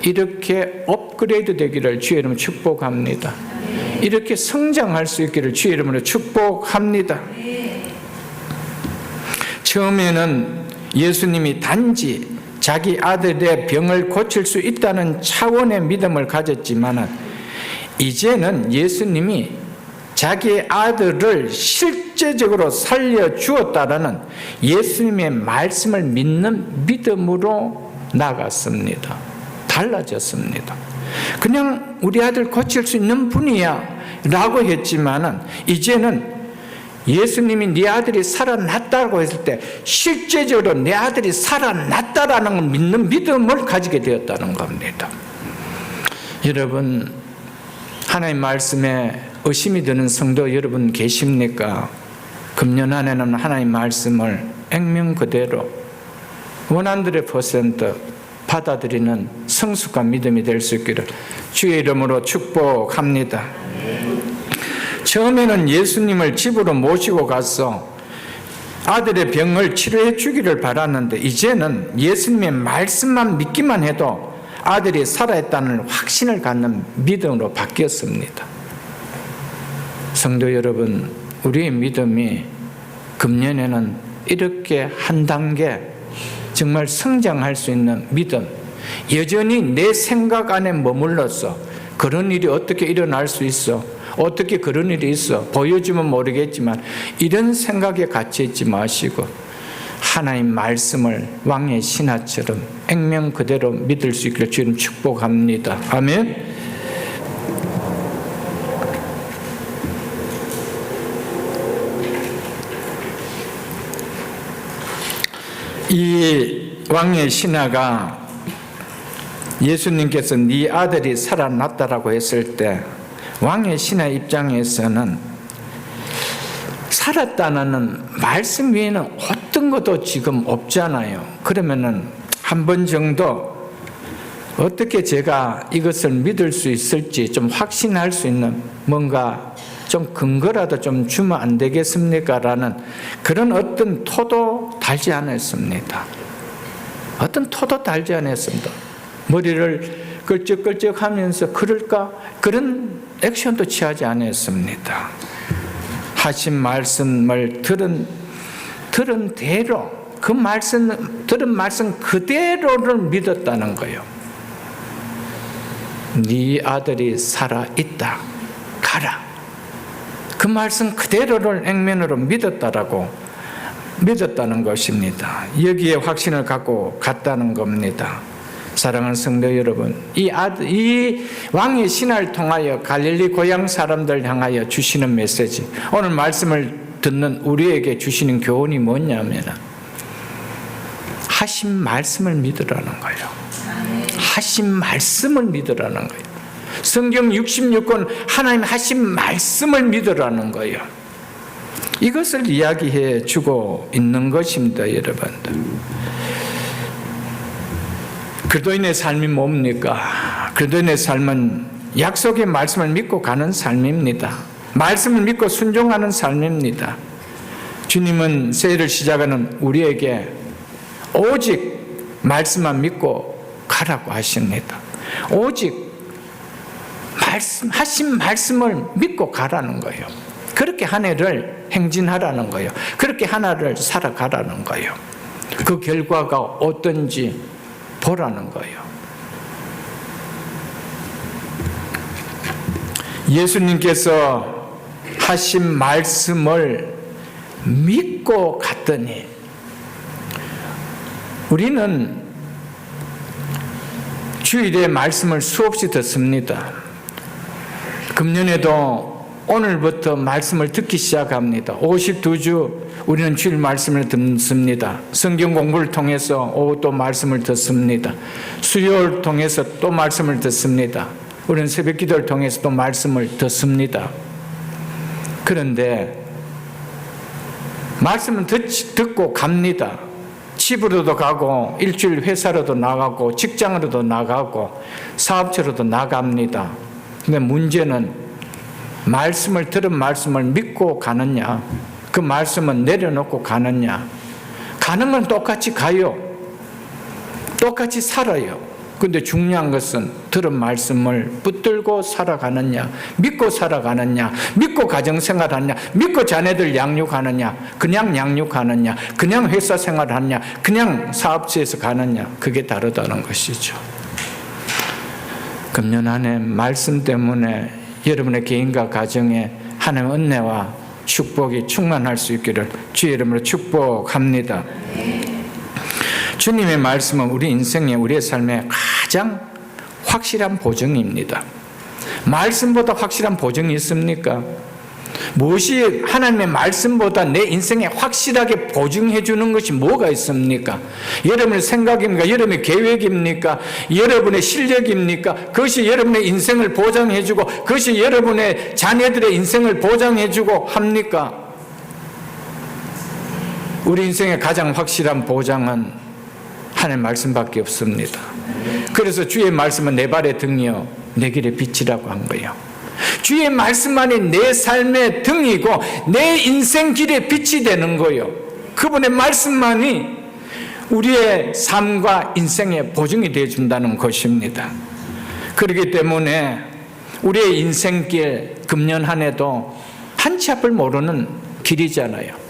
이렇게 업그레이드 되기를 주의 이름으로 축복합니다. 이렇게 성장할 수 있기를 주의 이름으로 축복합니다. 처음에는 예수님이 단지 자기 아들의 병을 고칠 수 있다는 차원의 믿음을 가졌지만 이제는 예수님이 자기 아들을 실제적으로 살려주었다라는 예수님의 말씀을 믿는 믿음으로 나갔습니다. 달라졌습니다. 그냥 우리 아들 고칠 수 있는 분이야 라고 했지만 이제는 예수님이 네 아들이 살아났다고 했을 때 실제적으로 내 아들이 살아났다라는 걸 믿는 믿음을 가지게 되었다는 겁니다. 여러분, 하나님 말씀에 의심이 드는 성도 여러분 계십니까? 금년 안에는 하나님 말씀을 액면 그대로 100% 받아들이는 성숙한 믿음이 될 수 있기를 주의 이름으로 축복합니다. 처음에는 예수님을 집으로 모시고 가서 아들의 병을 치료해 주기를 바랐는데 이제는 예수님의 말씀만 믿기만 해도 아들이 살아있다는 확신을 갖는 믿음으로 바뀌었습니다. 성도 여러분, 우리의 믿음이 금년에는 이렇게 한 단계 정말 성장할 수 있는 믿음, 여전히 내 생각 안에 머물러서 그런 일이 어떻게 일어날 수 있어? 어떻게 그런 일이 있어? 보여주면 모르겠지만 이런 생각에 갇혀 있지 마시고 하나님 말씀을 왕의 신하처럼 액면 그대로 믿을 수 있기를 주님 축복합니다. 아멘. 이 왕의 신하가 예수님께서 네 아들이 살아났다라고 했을 때 왕의 신하 입장에서는 살았다는 말씀 외에는 어떤 것도 지금 없잖아요. 그러면은 한 번 정도 어떻게 제가 이것을 믿을 수 있을지 좀 확신할 수 있는 뭔가 좀 근거라도 좀 주면 안 되겠습니까? 라는 그런 어떤 토도 달지 않았습니다. 어떤 토도 달지 않았습니다. 머리를 끌적끌적 하면서 그럴까? 그런 액션도 취하지 않았습니다. 하신 말씀을 들은 대로 들은 말씀 그대로를 믿었다는 거예요. 네 아들이 살아있다. 가라. 그 말씀 그대로를 액면으로 믿었다는 것입니다. 여기에 확신을 갖고 갔다는 겁니다. 사랑하는 성도 여러분, 이 왕의 신하를 통하여 갈릴리 고향 사람들 향하여 주시는 메시지, 오늘 말씀을 듣는 우리에게 주시는 교훈이 뭐냐면 하신 말씀을 믿으라는 거예요. 하신 말씀을 믿으라는 거예요. 성경 66권 하나님 하신 말씀을 믿으라는 거예요. 이것을 이야기해 주고 있는 것입니다, 여러분들. 그리스도인의 삶이 뭡니까? 그리스도인의 삶은 약속의 말씀을 믿고 가는 삶입니다. 말씀을 믿고 순종하는 삶입니다. 주님은 새해를 시작하는 우리에게 오직 말씀만 믿고 가라고 하십니다. 오직 하신 말씀을 믿고 가라는 거예요. 그렇게 한 해를 행진하라는 거예요. 그렇게 하나를 살아가라는 거예요. 그 결과가 어떤지 보라는 거예요. 예수님께서 하신 말씀을 믿고 갔더니 우리는 주일에 말씀을 수없이 듣습니다. 금년에도 오늘부터 말씀을 듣기 시작합니다. 52주 우리는 주일 말씀을 듣습니다. 성경 공부를 통해서 오후 또 말씀을 듣습니다. 수요일 통해서 또 말씀을 듣습니다. 우리는 새벽 기도를 통해서 또 말씀을 듣습니다. 그런데 말씀은 듣고 갑니다. 집으로도 가고 일주일 회사로도 나가고 직장으로도 나가고 사업체로도 나갑니다. 근데 문제는 말씀을 들은 말씀을 믿고 가느냐, 그 말씀은 내려놓고 가느냐. 가는 건 똑같이 가요. 똑같이 살아요. 근데 중요한 것은 들은 말씀을 붙들고 살아가느냐, 믿고 살아가느냐, 믿고 가정생활하느냐, 믿고 자녀들 양육하느냐, 그냥 양육하느냐, 그냥 회사 생활하느냐, 그냥 사업체에서 가느냐, 그게 다르다는 것이죠. 금년 한 해 말씀 때문에 여러분의 개인과 가정에 하나님의 은혜와 축복이 충만할 수 있기를 주의 이름으로 축복합니다. 주님의 말씀은 우리 인생에, 우리의 삶에 가장 확실한 보증입니다. 말씀보다 확실한 보증이 있습니까? 무엇이 하나님의 말씀보다 내 인생에 확실하게 보증해 주는 것이 뭐가 있습니까? 여러분의 생각입니까? 여러분의 계획입니까? 여러분의 실력입니까? 그것이 여러분의 인생을 보장해 주고 그것이 여러분의 자녀들의 인생을 보장해 주고 합니까? 우리 인생의 가장 확실한 보장은 하나님의 말씀밖에 없습니다. 그래서 주의 말씀은 내 발의 등이요 내 길의 빛이라고 한 거예요. 주의 말씀만이 내 삶의 등이고 내 인생 길의 빛이 되는 거예요. 그분의 말씀만이 우리의 삶과 인생의 보증이 되어준다는 것입니다. 그렇기 때문에 우리의 인생길 금년 한 해도 한 치 앞을 모르는 길이잖아요.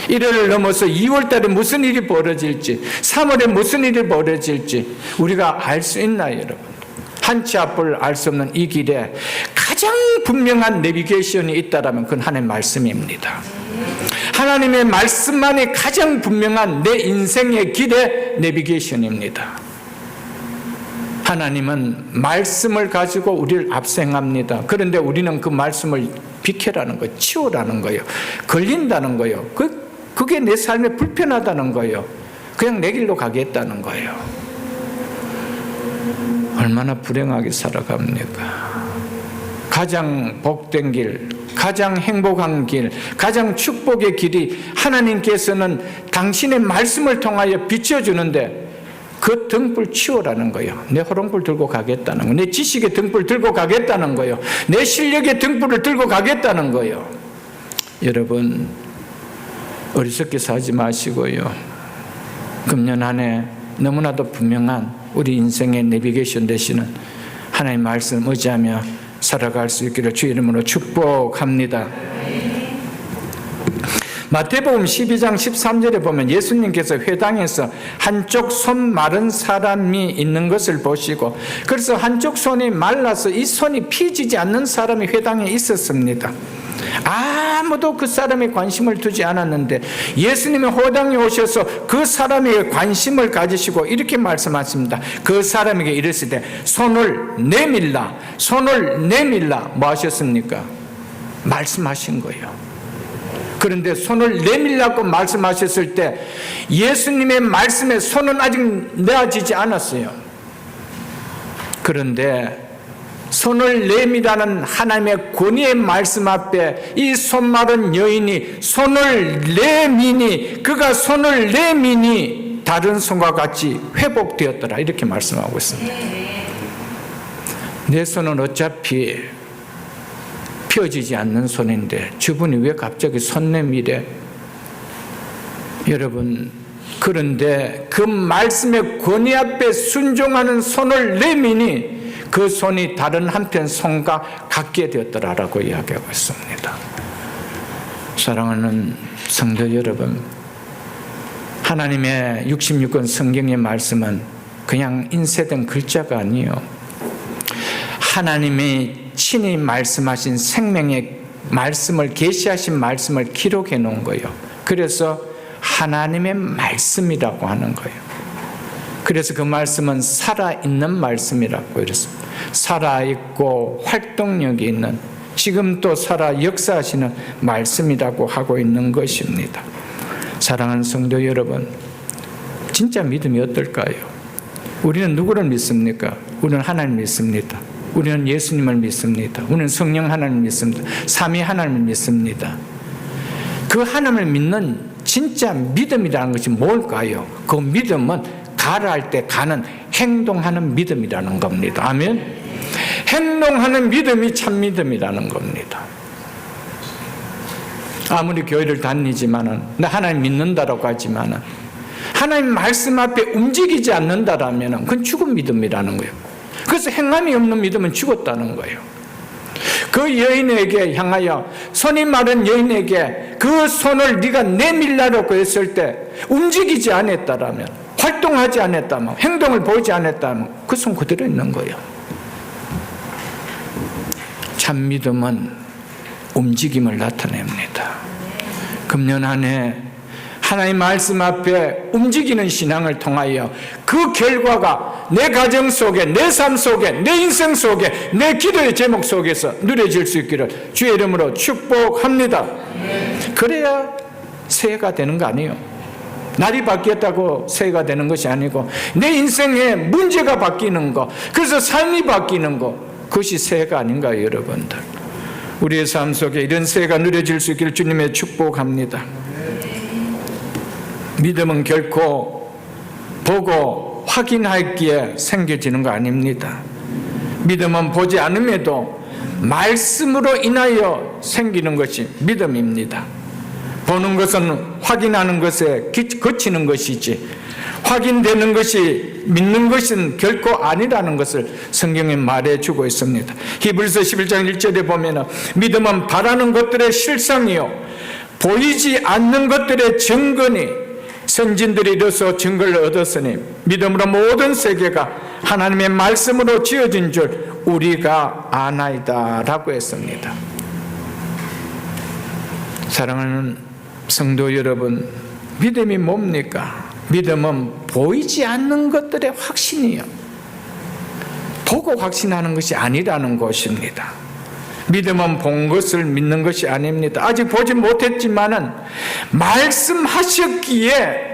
1월을 넘어서 2월 달에 무슨 일이 벌어질지, 3월에 무슨 일이 벌어질지 우리가 알 수 있나요, 여러분? 한 치 앞을 알 수 없는 이 길에 가장 분명한 내비게이션이 있다면 그건 하나님의 말씀입니다. 하나님의 말씀만이 가장 분명한 내 인생의 길의 내비게이션입니다. 하나님은 말씀을 가지고 우리를 앞생합니다. 그런데 우리는 그 말씀을 비켜라는 거예요. 치우라는 거예요. 걸린다는 거예요. 그게 내 삶에 불편하다는 거예요. 그냥 내 길로 가겠다는 거예요. 얼마나 불행하게 살아갑니까? 가장 복된 길, 가장 행복한 길, 가장 축복의 길이 하나님께서는 당신의 말씀을 통하여 비춰주는데 그 등불 치우라는 거예요. 내 호롱불 들고 가겠다는 거예요. 내 지식의 등불 들고 가겠다는 거예요. 내 실력의 등불을 들고 가겠다는 거예요. 여러분, 어리석게 살지 마시고요. 금년 한 해 너무나도 분명한 우리 인생의 내비게이션 되시는 하나님의 말씀 의지하며 살아갈 수 있기를 주의 이름으로 축복합니다. 마태복음 12장 13절에 보면 예수님께서 회당에서 한쪽 손 마른 사람이 있는 것을 보시고, 그래서 한쪽 손이 말라서 이 손이 피지지 않는 사람이 회당에 있었습니다. 아무도 그 사람에 관심을 두지 않았는데 예수님이 회당에 오셔서 그 사람에게 관심을 가지시고 이렇게 말씀하십니다. 그 사람에게 이르시되 손을 내밀라, 손을 내밀라. 뭐 하셨습니까? 말씀하신 거예요. 그런데 손을 내밀라고 말씀하셨을 때 예수님의 말씀에 손은 아직 내어지지 않았어요. 그런데 손을 내밀라는 하나님의 권위의 말씀 앞에 이 손마른 여인이 손을 내미니, 그가 손을 내미니 다른 손과 같이 회복되었더라. 이렇게 말씀하고 있습니다. 내 손은 어차피 펴지지 않는 손인데 저분이 왜 갑자기 손 내밀에? 여러분, 그런데 그 말씀의 권위 앞에 순종하는 손을 내미니 그 손이 다른 한편 손과 같게 되었더라라고 이야기하고 있습니다. 사랑하는 성도 여러분, 하나님의 66권 성경의 말씀은 그냥 인쇄된 글자가 아니에요. 하나님이 친히 말씀하신 생명의 말씀을, 계시하신 말씀을 기록해 놓은 거예요. 그래서 하나님의 말씀이라고 하는 거예요. 그래서 그 말씀은 살아있는 말씀이라고 그랬습니다. 살아있고 활동력이 있는, 지금 또 살아 역사하시는 말씀이라고 하고 있는 것입니다. 사랑하는 성도 여러분, 진짜 믿음이 어떨까요? 우리는 누구를 믿습니까? 우리는 하나님 믿습니다. 우리는 예수님을 믿습니다. 우리는 성령 하나님을 믿습니다. 삼위 하나님을 믿습니다. 그 하나님을 믿는 진짜 믿음이라는 것이 뭘까요? 그 믿음은 가라 할 때 가는 행동하는 믿음이라는 겁니다. 아멘. 행동하는 믿음이 참 믿음이라는 겁니다. 아무리 교회를 다니지만은, 나 하나님 믿는다라고 하지만은, 하나님 말씀 앞에 움직이지 않는다라면은 그건 죽은 믿음이라는 거예요. 그래서 행함이 없는 믿음은 죽었다는 거예요. 그 여인에게 향하여, 손이 마른 여인에게 그 손을 네가 내밀라고 했을 때 움직이지 않았다라면, 활동하지 않았다면, 행동을 보이지 않았다면 그 손 그대로 있는 거예요. 참 믿음은 움직임을 나타냅니다. 금년 한 해 하나님 말씀 앞에 움직이는 신앙을 통하여 그 결과가 내 가정 속에, 내 삶 속에, 내 인생 속에, 내 기도의 제목 속에서 누려질 수 있기를 주의 이름으로 축복합니다. 그래야 새해가 되는 거 아니에요. 날이 바뀌었다고 새해가 되는 것이 아니고 내 인생에 문제가 바뀌는 거, 그래서 삶이 바뀌는 거, 그것이 새해가 아닌가요, 여러분들? 우리의 삶 속에 이런 새해가 누려질 수 있기를 주님의 축복합니다. 믿음은 결코 보고 확인하기에 생겨지는 거 아닙니다. 믿음은 보지 않음에도 말씀으로 인하여 생기는 것이 믿음입니다. 보는 것은 확인하는 것에 그치는 것이지 확인되는 것이 믿는 것은 결코 아니라는 것을 성경에 말해주고 있습니다. 히브리서 11장 1절에 보면 믿음은 바라는 것들의 실상이요 보이지 않는 것들의 증거니 선진들이 이로써 증거를 얻었으니 믿음으로 모든 세계가 하나님의 말씀으로 지어진 줄 우리가 아나이다 라고 했습니다. 사랑하는 성도 여러분, 믿음이 뭡니까? 믿음은 보이지 않는 것들의 확신이요 보고 확신하는 것이 아니라는 것입니다. 믿음은 본 것을 믿는 것이 아닙니다. 아직 보지 못했지만은 말씀하셨기에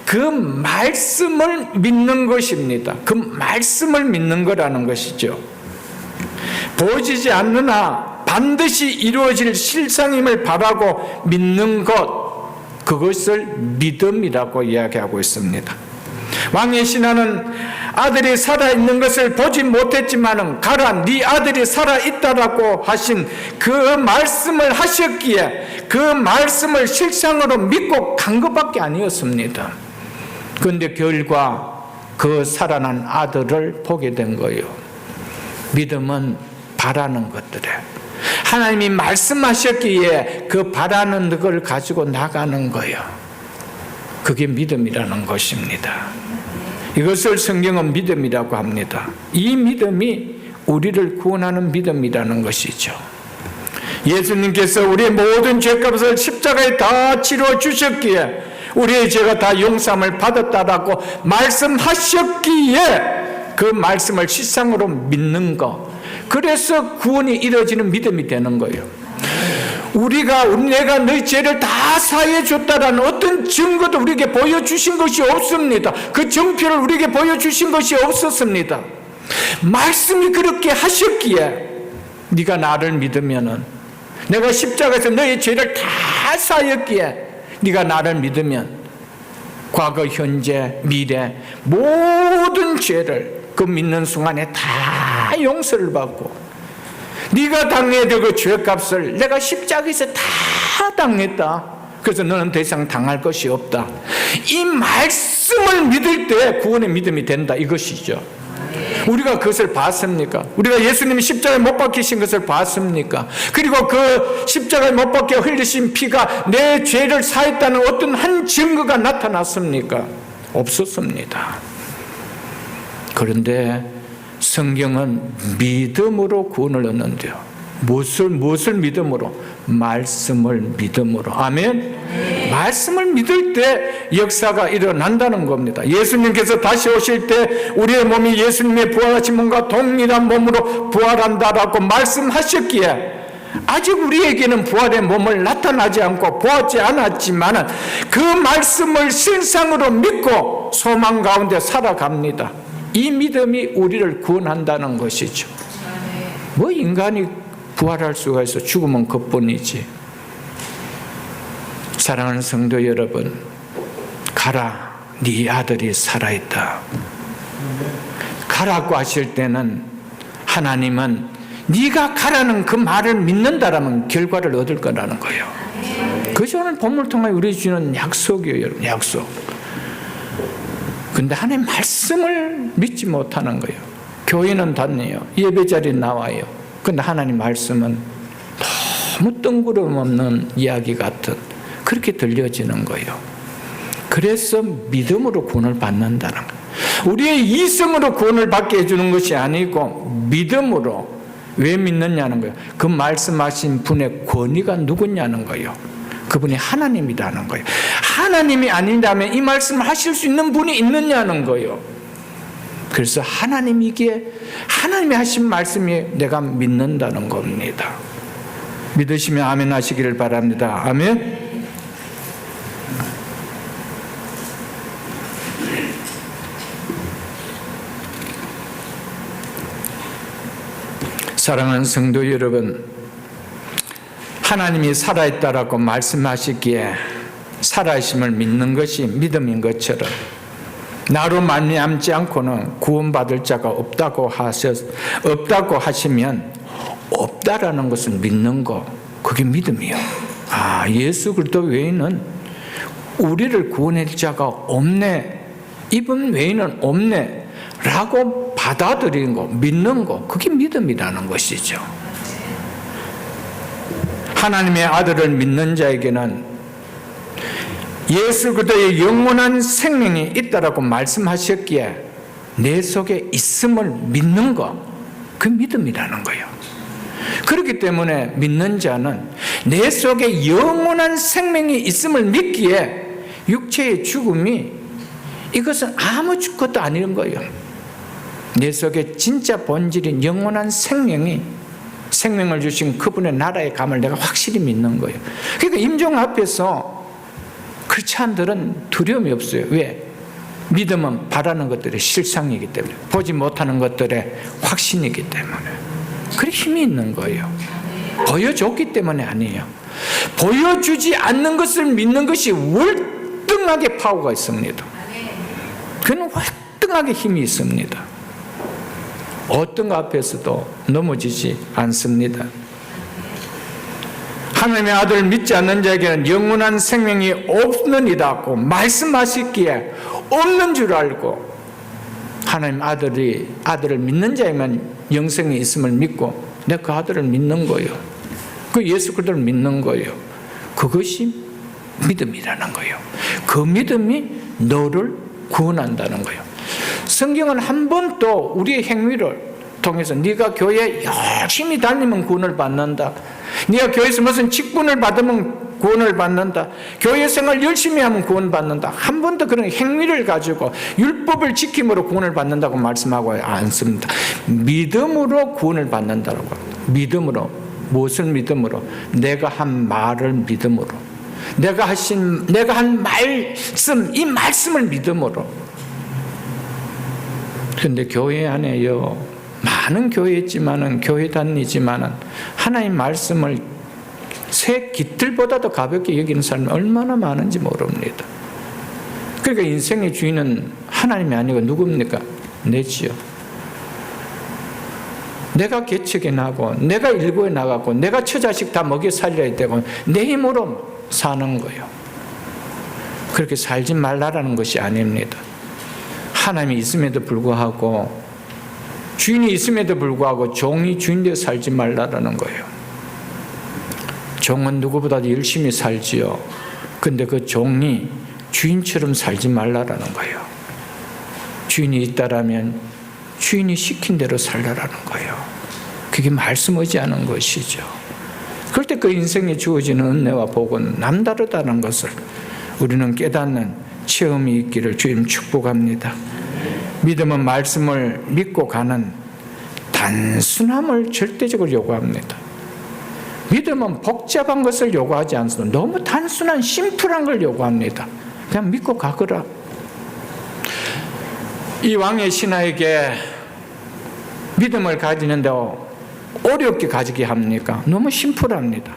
그 말씀을 믿는 것입니다. 그 말씀을 믿는 거라는 것이죠. 보이지 않느나 반드시 이루어질 실상임을 바라고 믿는 것, 그것을 믿음이라고 이야기하고 있습니다. 왕의 신하는 아들이 살아있는 것을 보지 못했지만은 가라 네 아들이 살아있다라고 하신 그 말씀을 하셨기에 그 말씀을 실상으로 믿고 간 것밖에 아니었습니다. 그런데 결과 그 살아난 아들을 보게 된 거예요. 믿음은 바라는 것들에 하나님이 말씀하셨기에 그 바라는 걸 가지고 나가는 거예요. 그게 믿음이라는 것입니다. 이것을 성경은 믿음이라고 합니다. 이 믿음이 우리를 구원하는 믿음이라는 것이죠. 예수님께서 우리의 모든 죄값을 십자가에 다 치러 주셨기에 우리의 죄가 다 용서함을 받았다라고 말씀하셨기에 그 말씀을 실상으로 믿는 것, 그래서 구원이 이루어지는 믿음이 되는 거예요. 내가 너희 죄를 다 사해 줬다라는 어떤 증거도 우리에게 보여주신 것이 없습니다. 그 증표를 우리에게 보여주신 것이 없었습니다. 말씀이 그렇게 하셨기에 네가 나를 믿으면은 내가 십자가에서 너희 죄를 다 사했기에 네가 나를 믿으면 과거, 현재, 미래 모든 죄를 그 믿는 순간에 다 용서를 받고 네가 당해야 될 그 죄값을 내가 십자가에서 다 당했다. 그래서 너는 더 이상 당할 것이 없다. 이 말씀을 믿을 때 구원의 믿음이 된다, 이것이죠. 우리가 그것을 봤습니까? 우리가 예수님이 십자가에 못 박히신 것을 봤습니까? 그리고 그 십자가에 못 박혀 흘리신 피가 내 죄를 사했다는 어떤 한 증거가 나타났습니까? 없었습니다. 그런데 성경은 믿음으로 구원을 얻는데요. 무엇을 믿음으로? 말씀을 믿음으로. 아멘? 네. 말씀을 믿을 때 역사가 일어난다는 겁니다. 예수님께서 다시 오실 때 우리의 몸이 예수님의 부활하신 몸과 동일한 몸으로 부활한다라고 말씀하셨기에 아직 우리에게는 부활의 몸을 나타나지 않고 보았지 않았지만 그 말씀을 실상으로 믿고 소망 가운데 살아갑니다. 이 믿음이 우리를 구원한다는 것이죠. 뭐 인간이 부활할 수가 있어? 죽으면 그뿐이지. 사랑하는 성도 여러분, 가라, 네 아들이 살아있다. 가라고 하실 때는 하나님은 네가 가라는 그 말을 믿는다라면 결과를 얻을 거라는 거예요. 그것이 오늘 본문을 통해 우리 주는 약속이에요, 여러분. 약속. 근데 하나님 말씀을 믿지 못하는 거예요. 교회는 다녀요. 예배자리에 나와요. 근데 하나님 말씀은 너무 뜬구름 없는 이야기 같은 그렇게 들려지는 거예요. 그래서 믿음으로 구원을 받는다는 거예요. 우리의 이성으로 구원을 받게 해주는 것이 아니고 믿음으로. 왜 믿느냐는 거예요. 그 말씀하신 분의 권위가 누구냐는 거예요. 그분이 하나님이라는 거예요. 하나님이 아니라면 이 말씀을 하실 수 있는 분이 있느냐는 거예요. 그래서 하나님이기에 하나님이 하신 말씀이 내가 믿는다는 겁니다. 믿으시면 아멘 하시기를 바랍니다. 아멘. 사랑하는 성도 여러분, 하나님이 살아있다라고 말씀하시기에 살아있음을 믿는 것이 믿음인 것처럼 나로 말미암지 않고는 구원받을 자가 없다고 하시면 없다라는 것을 믿는 거, 그게 믿음이요. 예수 그리스도 외에는 우리를 구원할 자가 없네, 이분 외에는 없네 라고 받아들이는 거, 믿는 거, 그게 믿음이라는 것이죠. 하나님의 아들을 믿는 자에게는 예수 그리스도의 영원한 생명이 있다라고 말씀하셨기에 내 속에 있음을 믿는 것, 그 믿음이라는 거예요. 그렇기 때문에 믿는 자는 내 속에 영원한 생명이 있음을 믿기에 육체의 죽음이 이것은 아무것도 아닌 거예요. 내 속에 진짜 본질인 영원한 생명을 주신 그분의 나라의 감을 내가 확실히 믿는 거예요. 그러니까 임종 앞에서 크리스찬들은 두려움이 없어요. 왜? 믿음은 바라는 것들의 실상이기 때문에, 보지 못하는 것들의 확신이기 때문에. 그래 힘이 있는 거예요. 보여줬기 때문에 아니에요. 보여주지 않는 것을 믿는 것이 월등하게 파워가 있습니다. 그는 월등하게 힘이 있습니다. 어떤 것 앞에서도 넘어지지 않습니다. 하나님의 아들을 믿지 않는 자에게는 영원한 생명이 없느니라고 말씀하셨기에 없는 줄 알고 하나님 아들을 믿는 자에만 영생이 있음을 믿고 내가 그 아들을 믿는 거예요. 그 예수 그리스도를 믿는 거예요. 그것이 믿음이라는 거예요. 그 믿음이 너를 구원한다는 거예요. 성경은 한 번도 우리의 행위를 통해서 네가 교회에 열심히 다니면 구원을 받는다, 네가 교회에서 무슨 직분을 받으면 구원을 받는다, 교회 생활 열심히 하면 구원 받는다, 한 번도 그런 행위를 가지고 율법을 지킴으로 구원을 받는다고 말씀하고 않습니다. 믿음으로 구원을 받는다라고 합니다. 믿음으로. 무엇을 믿음으로? 내가 한 말을 믿음으로, 내가 한 말씀, 이 말씀을 믿음으로. 그런데 교회 안에요, 많은 교회 있지만은, 교회 다니지만은 하나님 말씀을 새 깃들보다도 가볍게 여기는 사람이 얼마나 많은지 모릅니다. 그러니까 인생의 주인은 하나님이 아니고 누굽니까? 내지요. 내가 개척해 나고, 내가 일구해 나가고, 내가 처자식 다 먹여 살려야 되고, 내 힘으로 사는 거예요. 그렇게 살지 말라라는 것이 아닙니다. 하나님이 있음에도 불구하고, 주인이 있음에도 불구하고 종이 주인되어 살지 말라라는 거예요. 종은 누구보다도 열심히 살지요. 근데 그 종이 주인처럼 살지 말라라는 거예요. 주인이 있다라면 주인이 시킨 대로 살라라는 거예요. 그게 말씀 의지하는 것이죠. 그럴 때 그 인생에 주어지는 은혜와 복은 남다르다는 것을 우리는 깨닫는 체험이 있기를 주님 축복합니다. 믿음은 말씀을 믿고 가는 단순함을 절대적으로 요구합니다. 믿음은 복잡한 것을 요구하지 않습니다. 너무 단순한 심플한 걸 요구합니다. 그냥 믿고 가거라. 이 왕의 신하에게 믿음을 가지는데 어렵게 가지게 합니까? 너무 심플합니다.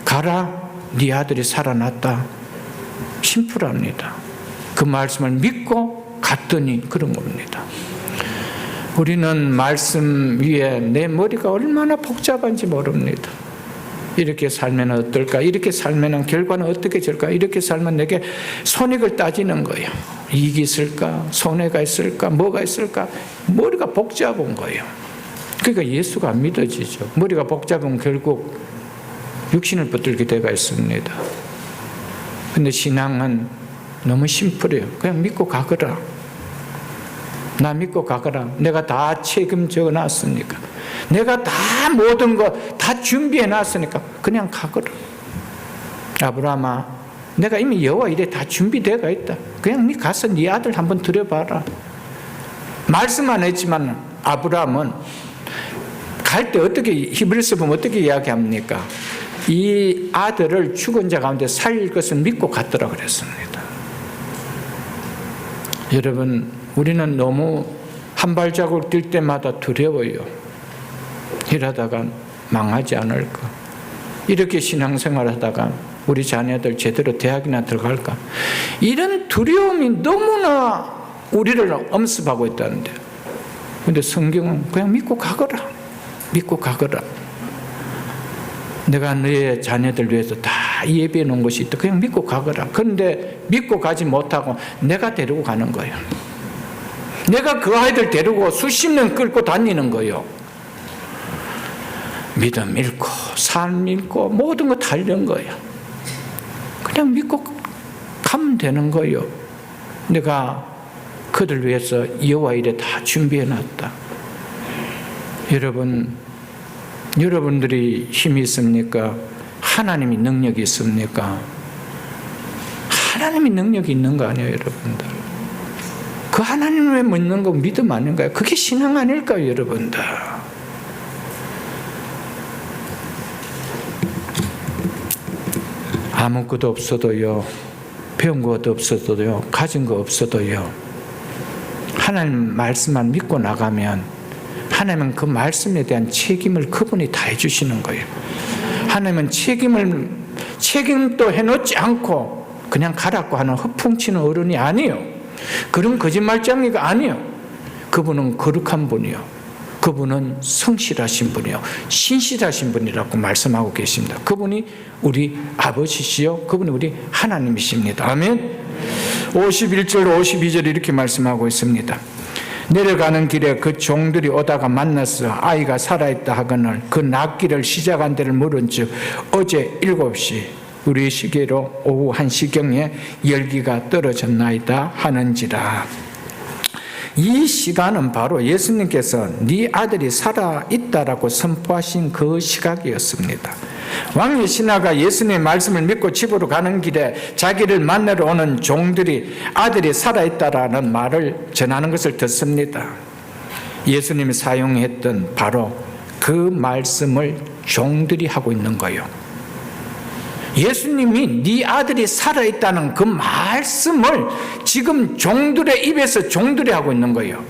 가라, 네 아들이 살아났다. 심플합니다. 그 말씀을 믿고 갔더니 그런 겁니다. 우리는 말씀 위에 내 머리가 얼마나 복잡한지 모릅니다. 이렇게 살면 어떨까? 이렇게 살면 결과는 어떻게 될까? 이렇게 살면 내게 손익을 따지는 거예요. 이익이 있을까? 손해가 있을까? 뭐가 있을까? 머리가 복잡한 거예요. 그러니까 예수가 안 믿어지죠. 머리가 복잡하면 결국 육신을 붙들게 되어 있습니다. 근데 신앙은 너무 심플해요. 그냥 믿고 가거라. 나 믿고 가거라. 내가 다 책임져 놨으니까. 내가 다 모든 거 다 준비해 놨으니까 그냥 가거라. 아브라함아, 내가 이미 여호와 이래 다 준비되어 있다. 그냥 네 가서 네 아들 한번 들여봐라. 말씀 안 했지만 아브라함은 갈 때 어떻게, 히브리서 보면 어떻게 이야기합니까? 이 아들을 죽은 자 가운데 살릴 것을 믿고 갔더라 그랬습니다. 여러분, 우리는 너무 한 발자국 뛸 때마다 두려워요. 이러다가 망하지 않을까? 이렇게 신앙생활 하다가 우리 자녀들 제대로 대학이나 들어갈까? 이런 두려움이 너무나 우리를 엄습하고 있다는데, 근데 성경은 그냥 믿고 가거라. 믿고 가거라. 내가 너의 자녀들 위해서 다 예비해 놓은 것이 있다. 그냥 믿고 가거라. 그런데 믿고 가지 못하고 내가 데리고 가는 거예요. 내가 그 아이들 데리고 수십 년 끌고 다니는 거예요. 믿음 잃고 삶 잃고 모든 거 다 잃은 거예요. 그냥 믿고 가면 되는 거예요. 내가 그들 위해서 여호와 일에 다 준비해 놨다. 여러분들이 힘이 있습니까? 하나님이 능력이 있습니까? 하나님이 능력이 있는 거 아니에요, 여러분들? 그 하나님을 믿는 거 믿음 아닌가요? 그게 신앙 아닐까요, 여러분들? 아무것도 없어도요, 배운 것도 없어도요, 가진 거 없어도요, 하나님 말씀만 믿고 나가면 하나님은 그 말씀에 대한 책임을 그분이 다 해주시는 거예요. 하나님은 책임도 해놓지 않고 그냥 가라고 하는 허풍치는 어른이 아니에요. 그런 거짓말쟁이가 아니에요. 그분은 거룩한 분이요, 그분은 성실하신 분이요, 신실하신 분이라고 말씀하고 계십니다. 그분이 우리 아버지시요, 그분이 우리 하나님이십니다. 아멘. 51절 52절 이렇게 말씀하고 있습니다. 내려가는 길에 그 종들이 오다가 만났어 아이가 살아있다 하거늘 그 낫기를 시작한 데를 물은 즉 어제 7시 우리 시계로 오후 1시경에 열기가 떨어졌나이다 하는지라. 이 시간은 바로 예수님께서 네 아들이 살아있다라고 선포하신 그 시각이었습니다. 왕의 신하가 예수님의 말씀을 믿고 집으로 가는 길에 자기를 만나러 오는 종들이 아들이 살아있다라는 말을 전하는 것을 듣습니다. 예수님이 사용했던 바로 그 말씀을 종들이 하고 있는 거예요. 예수님이 네 아들이 살아있다는 그 말씀을 지금 종들의 입에서 종들이 하고 있는 거예요.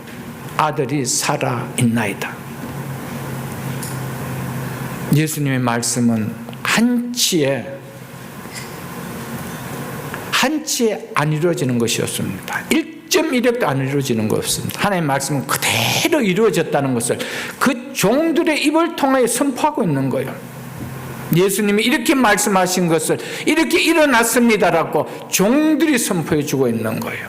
아들이 살아있나이다. 예수님의 말씀은 한치에 안 이루어지는 것이었습니다. 1.1획도 안 이루어지는 것이었습니다. 하나님의 말씀은 그대로 이루어졌다는 것을 그 종들의 입을 통하여 선포하고 있는 거예요. 예수님이 이렇게 말씀하신 것을 이렇게 일어났습니다라고 종들이 선포해 주고 있는 거예요.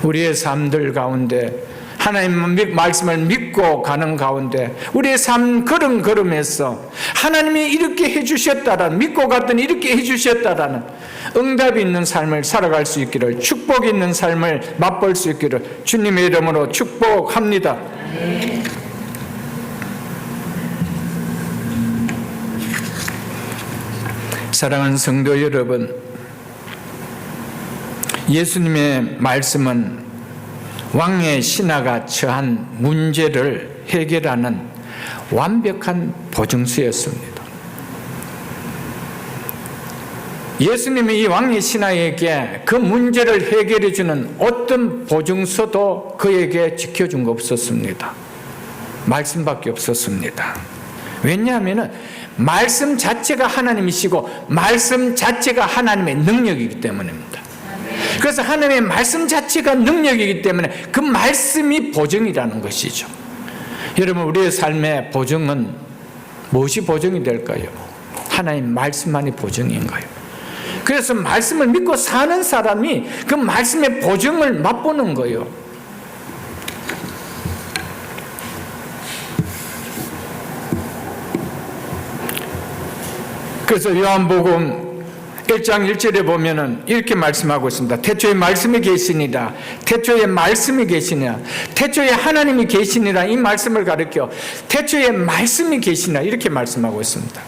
우리의 삶들 가운데 하나님 말씀을 믿고 가는 가운데 우리의 삶 걸음걸음에서 하나님이 이렇게 해주셨다라는, 믿고 갔더니 이렇게 해주셨다라는 응답이 있는 삶을 살아갈 수 있기를, 축복 있는 삶을 맛볼 수 있기를 주님의 이름으로 축복합니다. 사랑하는 성도 여러분, 예수님의 말씀은 왕의 신하가 처한 문제를 해결하는 완벽한 보증서였습니다. 예수님이 이 왕의 신하에게 그 문제를 해결해 주는 어떤 보증서도 그에게 지켜준 거 없었습니다. 말씀밖에 없었습니다. 왜냐하면 말씀 자체가 하나님이시고 말씀 자체가 하나님의 능력이기 때문입니다. 그래서 하나님의 말씀 자체가 능력이기 때문에 그 말씀이 보증이라는 것이죠. 여러분, 우리의 삶의 보증은 무엇이 보증이 될까요? 하나님 말씀만이 보증인 거예요. 그래서 말씀을 믿고 사는 사람이 그 말씀의 보증을 맛보는 거예요. 그래서 요한복음 1장 1절에 보면은 이렇게 말씀하고 있습니다. 태초에 말씀이 계시니라. 태초에 말씀이 계시니라. 태초에 하나님이 계시니라. 이 말씀을 가르쳐 태초에 말씀이 계시니라 이렇게 말씀하고 있습니다.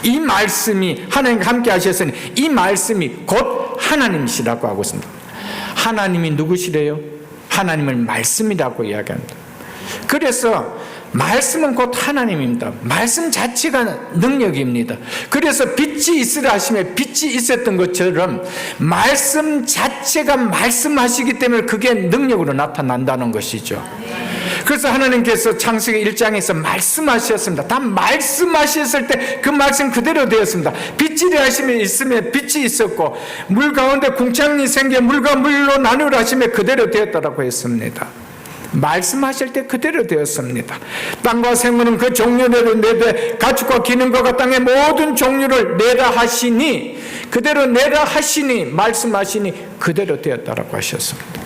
이 말씀이 하나님과 함께 하셨으니 이 말씀이 곧 하나님이시라고 하고 있습니다. 하나님이 누구시래요? 하나님을 말씀이라고 이야기합니다. 그래서 말씀은 곧 하나님입니다. 말씀 자체가 능력입니다. 그래서 빛이 있으라 하시며 빛이 있었던 것처럼 말씀 자체가 말씀하시기 때문에 그게 능력으로 나타난다는 것이죠. 그래서 하나님께서 창세기 1장에서 말씀하셨습니다. 다 말씀하셨을 때 그 말씀 그대로 되었습니다. 빛이라 하시면 있으면 빛이 있었고, 물 가운데 궁창이 생겨 물과 물로 나누라 하시면 그대로 되었다라고 했습니다. 말씀하실 때 그대로 되었습니다. 땅과 생물은 그 종류대로 내되 가축과 기능과 땅의 모든 종류를 내라 하시니, 그대로 내라 하시니, 말씀하시니 그대로 되었다라고 하셨습니다.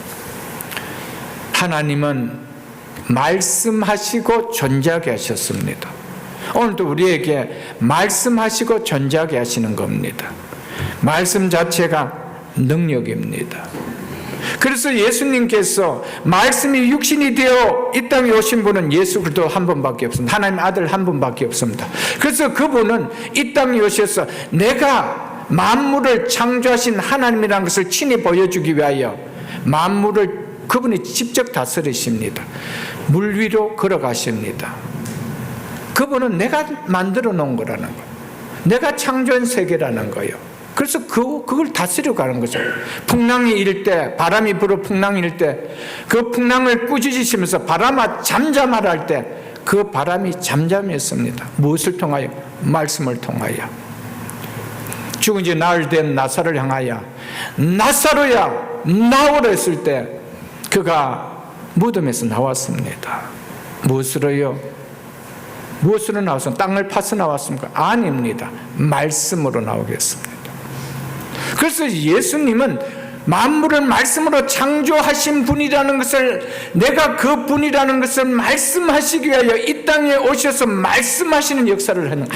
하나님은 말씀하시고 존재하게 하셨습니다. 오늘도 우리에게 말씀하시고 존재하게 하시는 겁니다. 말씀 자체가 능력입니다. 그래서 예수님께서 말씀이 육신이 되어 이 땅에 오신 분은 예수 그리스도 한 분밖에 없습니다. 하나님 아들 한 분밖에 없습니다. 그래서 그분은 이 땅에 오셔서 내가 만물을 창조하신 하나님이라는 것을 친히 보여주기 위하여 만물을 그분이 직접 다스리십니다. 물 위로 걸어가십니다. 그분은 내가 만들어 놓은 거라는 거예요. 내가 창조한 세계라는 거예요. 그래서 그걸 다스려 가는 거죠. 풍랑이 일 때, 바람이 불어 풍랑이 일 때, 그 풍랑을 꾸짖으시면서 바람아 잠잠하라 할 때 그 바람이 잠잠했습니다. 무엇을 통하여? 말씀을 통하여. 죽은 지 나흘 된 나사로를 향하여 나사로야 나오라 했을 때 그가 무덤에서 나왔습니다. 무엇으로요? 무엇으로 나왔습니까? 땅을 파서 나왔습니까? 아닙니다. 말씀으로 나오겠습니다. 그래서 예수님은 만물을 말씀으로 창조하신 분이라는 것을, 내가 그 분이라는 것을 말씀하시기 위하여 이 땅에 오셔서 말씀하시는 역사를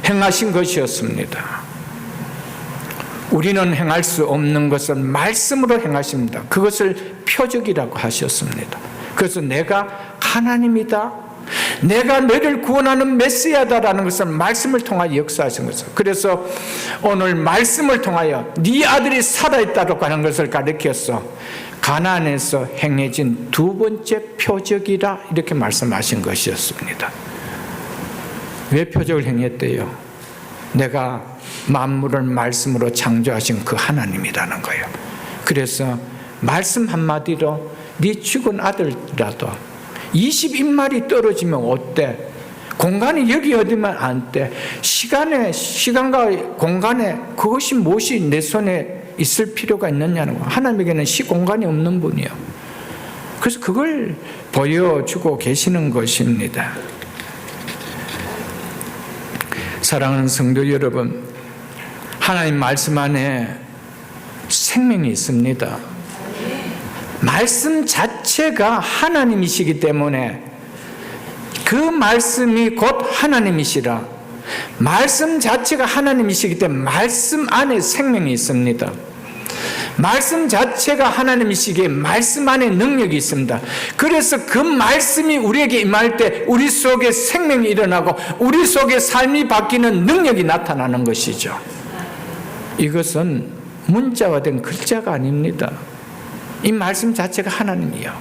행하신 것이었습니다. 우리는 행할 수 없는 것을 말씀으로 행하십니다. 그것을 표적이라고 하셨습니다. 그래서 내가 하나님이다, 내가 너를 구원하는 메시아다라는 것을 말씀을 통하여 역사하신 것이죠. 그래서 오늘 말씀을 통하여 네 아들이 살아있다고 하는 것을 가르쳐서 가나안에서 행해진 두 번째 표적이라 이렇게 말씀하신 것이었습니다. 왜 표적을 행했대요? 내가 만물을 말씀으로 창조하신 그 하나님이라는 거예요. 그래서 말씀 한마디로 네 죽은 아들이라도 20인말이 떨어지면 어때? 공간이 여기 어디만 안 돼. 시간과 공간에 그것이 무엇이 내 손에 있을 필요가 있느냐는 거. 하나님에게는 시공간이 없는 분이요. 그래서 그걸 보여주고 계시는 것입니다. 사랑하는 성도 여러분, 하나님 말씀 안에 생명이 있습니다. 말씀 자체가 하나님이시기 때문에 그 말씀이 곧 하나님이시라. 말씀 자체가 하나님이시기 때문에 말씀 안에 생명이 있습니다. 말씀 자체가 하나님이시기에 말씀 안에 능력이 있습니다. 그래서 그 말씀이 우리에게 임할 때 우리 속에 생명이 일어나고 우리 속에 삶이 바뀌는 능력이 나타나는 것이죠. 이것은 문자화된 글자가 아닙니다. 이 말씀 자체가 하나님이요.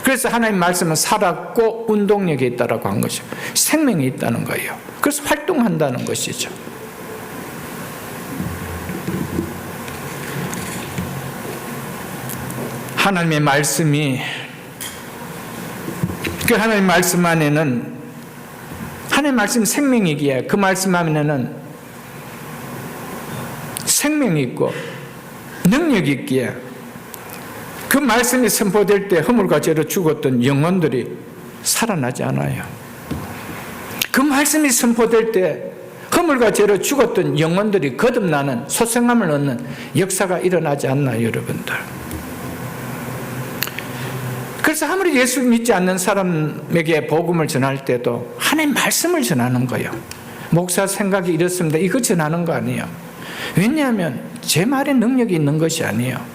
그래서 하나님 말씀은 살았고 운동력이 있다라고 한 것이죠. 생명이 있다는 거예요. 그래서 활동한다는 것이죠. 하나님의 말씀이, 그 하나님의 말씀 안에는, 하나님의 말씀은 생명이기에 그 말씀 안에는 생명이 있고 능력이 있기에 그 말씀이 선포될 때 허물과 죄로 죽었던 영혼들이 살아나지 않아요. 그 말씀이 선포될 때 허물과 죄로 죽었던 영혼들이 거듭나는, 소생함을 얻는 역사가 일어나지 않나요, 여러분들? 그래서 아무리 예수 믿지 않는 사람에게 복음을 전할 때도 하나님 말씀을 전하는 거예요. 목사 생각이 이렇습니다. 이거 전하는 거 아니에요. 왜냐하면 제 말에 능력이 있는 것이 아니에요.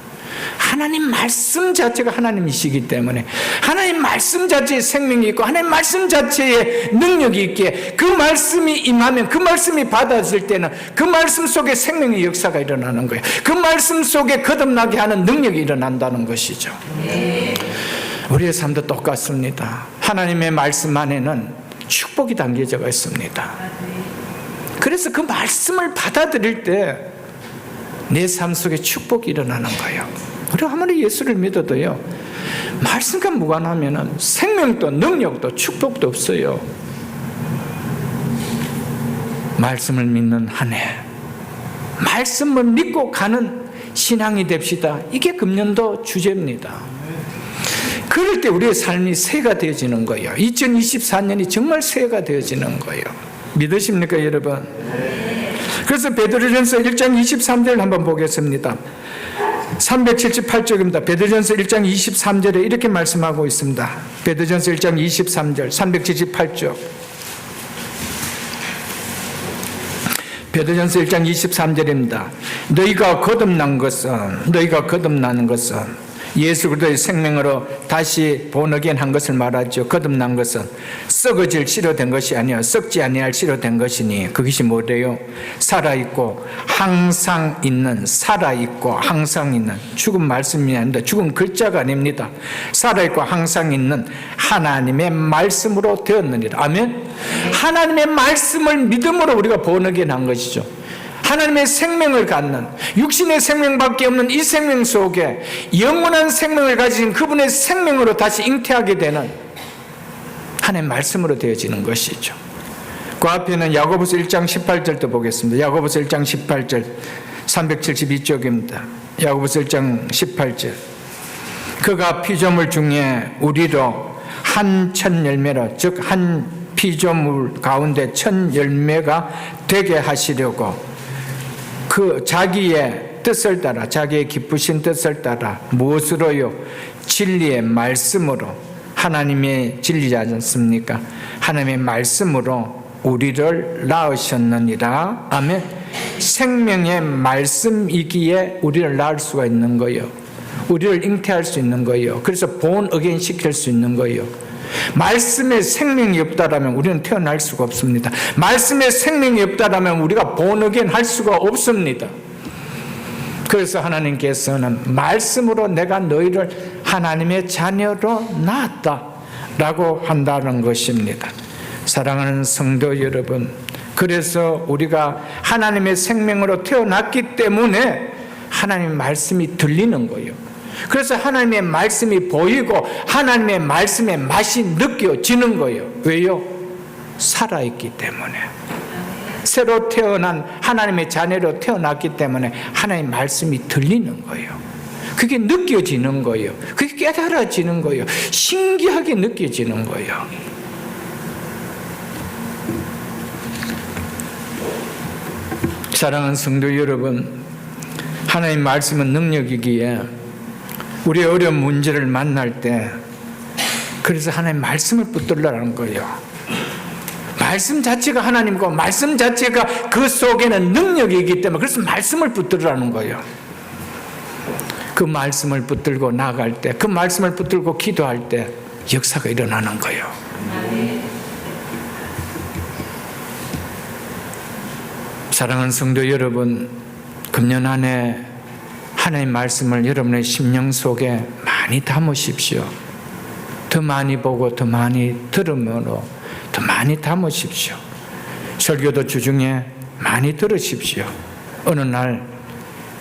하나님 말씀 자체가 하나님이시기 때문에 하나님 말씀 자체에 생명이 있고 하나님 말씀 자체에 능력이 있기에 그 말씀이 임하면, 그 말씀이 받아질 때는 그 말씀 속에 생명의 역사가 일어나는 거예요. 그 말씀 속에 거듭나게 하는 능력이 일어난다는 것이죠. 우리의 삶도 똑같습니다. 하나님의 말씀 안에는 축복이 담겨져 있습니다. 그래서 그 말씀을 받아들일 때 내 삶 속에 축복이 일어나는 거예요. 우리가 아무리 예수를 믿어도요, 말씀과 무관하면 생명도 능력도 축복도 없어요. 말씀을 믿는 한 해, 말씀을 믿고 가는 신앙이 됩시다. 이게 금년도 주제입니다. 그럴 때 우리의 삶이 새해가 되어지는 거예요. 2024년이 정말 새해가 되어지는 거예요. 믿으십니까, 여러분? 그래서 베드로전서 1장 23절을 한번 보겠습니다. 378쪽입니다. 베드로전서 1장 23절에 이렇게 말씀하고 있습니다. 베드로전서 1장 23절 378쪽. 베드로전서 1장 23절입니다. 너희가 거듭나는 것은 예수 그리스도의 생명으로 다시 본어게인 한 것을 말하죠. 거듭난 것은 썩어질 씨로 된 것이 아니요 썩지 아니할 씨로 된 것이니 그것이 뭐래요? 살아있고 항상 있는, 살아있고 항상 있는, 죽은 말씀이 아닙니다. 죽은 글자가 아닙니다. 살아있고 항상 있는 하나님의 말씀으로 되었느니라. 아멘. 하나님의 말씀을 믿음으로 우리가 본어게인 한 것이죠. 하나님의 생명을 갖는, 육신의 생명밖에 없는 이 생명 속에 영원한 생명을 가진 그분의 생명으로 다시 잉태하게 되는 하나님의 말씀으로 되어지는 것이죠. 그 앞에는 야고보서 1장 18절도 보겠습니다. 야고보서 1장 18절 372쪽입니다. 야고보서 1장 18절. 그가 피조물 중에 우리로 한 천 열매로, 즉 한 피조물 가운데 천 열매가 되게 하시려고 그 자기의 뜻을 따라, 자기의 기쁘신 뜻을 따라 무엇으로요? 진리의 말씀으로, 하나님의 진리지 않습니까? 하나님의 말씀으로 우리를 낳으셨느니라. 아멘. 생명의 말씀이기에 우리를 낳을 수가 있는 거예요. 우리를 잉태할 수 있는 거예요. 그래서 본 어게인 시킬 수 있는 거예요. 말씀에 생명이 없다라면 우리는 태어날 수가 없습니다. 말씀에 생명이 없다라면 우리가 본 어게인 할 수가 없습니다. 그래서 하나님께서는 말씀으로 내가 너희를 하나님의 자녀로 낳았다라고 한다는 것입니다. 사랑하는 성도 여러분, 그래서 우리가 하나님의 생명으로 태어났기 때문에 하나님의 말씀이 들리는 거예요. 그래서 하나님의 말씀이 보이고 하나님의 말씀의 맛이 느껴지는 거예요. 왜요? 살아있기 때문에. 새로 태어난 하나님의 자녀로 태어났기 때문에 하나님의 말씀이 들리는 거예요. 그게 느껴지는 거예요. 그게 깨달아지는 거예요. 신기하게 느껴지는 거예요. 사랑하는 성도 여러분, 하나님의 말씀은 능력이기에 우리의 어려운 문제를 만날 때, 그래서 하나님 말씀을 붙들라는 거예요. 말씀 자체가 하나님이고 말씀 자체가 그 속에는 능력이기 때문에 그래서 말씀을 붙들라는 거예요. 그 말씀을 붙들고 나아갈 때, 그 말씀을 붙들고 기도할 때 역사가 일어나는 거예요. 사랑하는 성도 여러분, 금년 한 해 하나님의 말씀을 여러분의 심령 속에 많이 담으십시오. 더 많이 보고 더 많이 들음으로 더 많이 담으십시오. 설교도 주중에 많이 들으십시오. 어느 날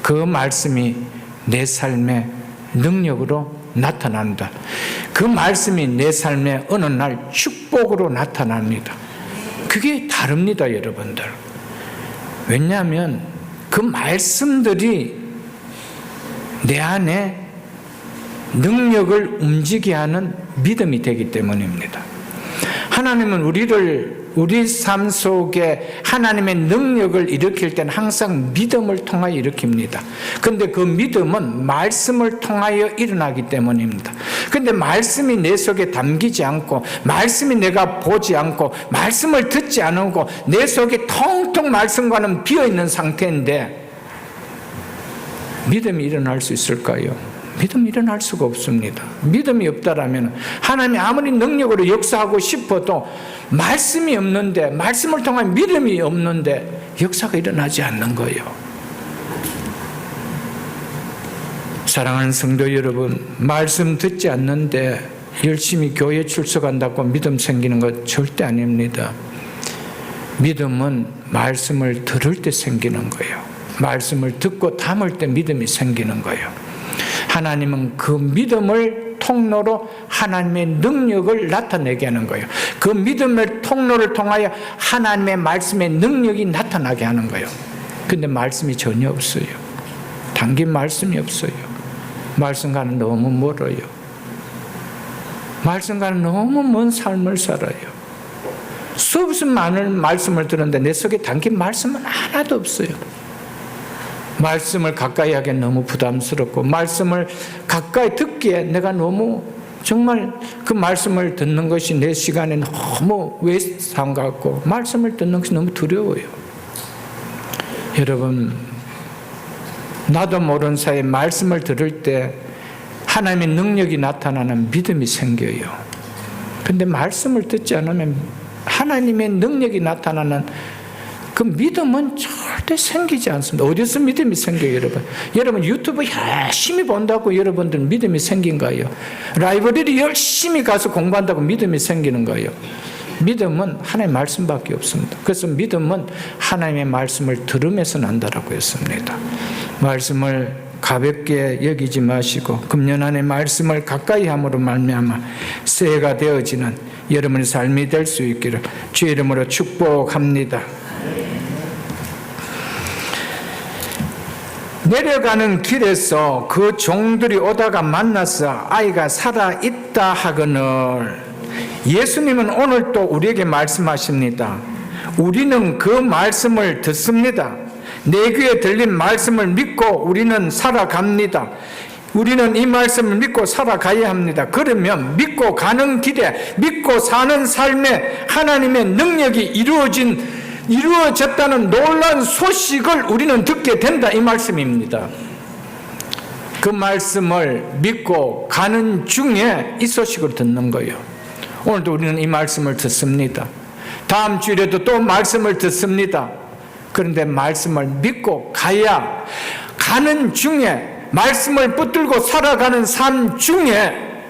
그 말씀이 내 삶의 능력으로 나타난다. 그 말씀이 내 삶의 어느 날 축복으로 나타납니다. 그게 다릅니다, 여러분들. 왜냐하면 그 말씀들이 내 안에 능력을 움직이게 하는 믿음이 되기 때문입니다. 하나님은 우리 삶 속에 하나님의 능력을 일으킬 때는 항상 믿음을 통하여 일으킵니다. 그런데 그 믿음은 말씀을 통하여 일어나기 때문입니다. 그런데 말씀이 내 속에 담기지 않고, 말씀이 내가 보지 않고, 말씀을 듣지 않고, 내 속에 텅텅 말씀과는 비어있는 상태인데 믿음이 일어날 수 있을까요? 믿음이 일어날 수가 없습니다. 믿음이 없다라면 하나님이 아무리 능력으로 역사하고 싶어도 말씀이 없는데, 말씀을 통한 믿음이 없는데 역사가 일어나지 않는 거예요. 사랑하는 성도 여러분, 말씀 듣지 않는데 열심히 교회 출석한다고 믿음 생기는 것 절대 아닙니다. 믿음은 말씀을 들을 때 생기는 거예요. 말씀을 듣고 담을 때 믿음이 생기는 거예요. 하나님은 그 믿음을 통로로 하나님의 능력을 나타내게 하는 거예요. 그 믿음의 통로를 통하여 하나님의 말씀의 능력이 나타나게 하는 거예요. 근데 말씀이 전혀 없어요. 담긴 말씀이 없어요. 말씀과는 너무 멀어요. 말씀과는 너무 먼 삶을 살아요. 수없이 많은 말씀을 들었는데 내 속에 담긴 말씀은 하나도 없어요. 말씀을 가까이 하기엔 너무 부담스럽고, 말씀을 가까이 듣기에 내가 너무 정말 그 말씀을 듣는 것이 내 시간에 너무 외상 같고, 말씀을 듣는 것이 너무 두려워요. 여러분, 나도 모르는 사이에 말씀을 들을 때 하나님의 능력이 나타나는 믿음이 생겨요. 근데 말씀을 듣지 않으면 하나님의 능력이 나타나는 그 믿음은 절대 생기지 않습니다. 어디서 믿음이 생겨요, 여러분? 여러분 유튜브 열심히 본다고 여러분들 믿음이 생긴 거예요? 라이브러리 열심히 가서 공부한다고 믿음이 생기는 거예요? 믿음은 하나님의 말씀밖에 없습니다. 그래서 믿음은 하나님의 말씀을 들으면서 난다라고 했습니다. 말씀을 가볍게 여기지 마시고 금년 안에 말씀을 가까이 함으로 말미암아 새해가 되어지는 여러분의 삶이 될 수 있기를 주의 이름으로 축복합니다. 내려가는 길에서 그 종들이 오다가 만나서 아이가 살아있다 하거늘, 예수님은 오늘 또 우리에게 말씀하십니다. 우리는 그 말씀을 듣습니다. 내 귀에 들린 말씀을 믿고 우리는 살아갑니다. 우리는 이 말씀을 믿고 살아가야 합니다. 그러면 믿고 가는 길에, 믿고 사는 삶에 하나님의 능력이 이루어졌다는 놀라운 소식을 우리는 듣게 된다, 이 말씀입니다. 그 말씀을 믿고 가는 중에 이 소식을 듣는 거예요. 오늘도 우리는 이 말씀을 듣습니다. 다음 주일에도 또 말씀을 듣습니다. 그런데 말씀을 믿고 가야, 가는 중에 말씀을 붙들고 살아가는 삶 중에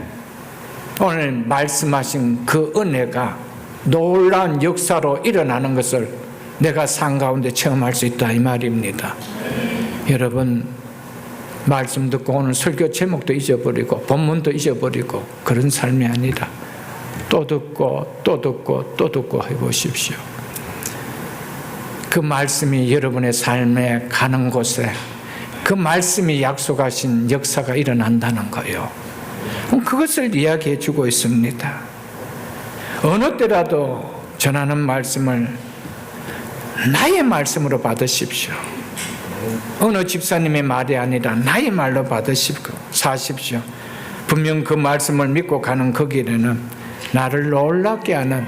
오늘 말씀하신 그 은혜가 놀라운 역사로 일어나는 것을 내가 삶 가운데 체험할 수 있다, 이 말입니다. 여러분, 말씀 듣고 오늘 설교 제목도 잊어버리고 본문도 잊어버리고 그런 삶이 아니라 또 듣고 또 듣고 또 듣고 해보십시오. 그 말씀이 여러분의 삶에 가는 곳에 그 말씀이 약속하신 역사가 일어난다는 거예요. 그것을 이야기해 주고 있습니다. 어느 때라도 전하는 말씀을 나의 말씀으로 받으십시오. 어느 집사님의 말이 아니라 나의 말로 받으시고 사십시오. 분명 그 말씀을 믿고 가는 그 길에는 나를 놀랍게 하는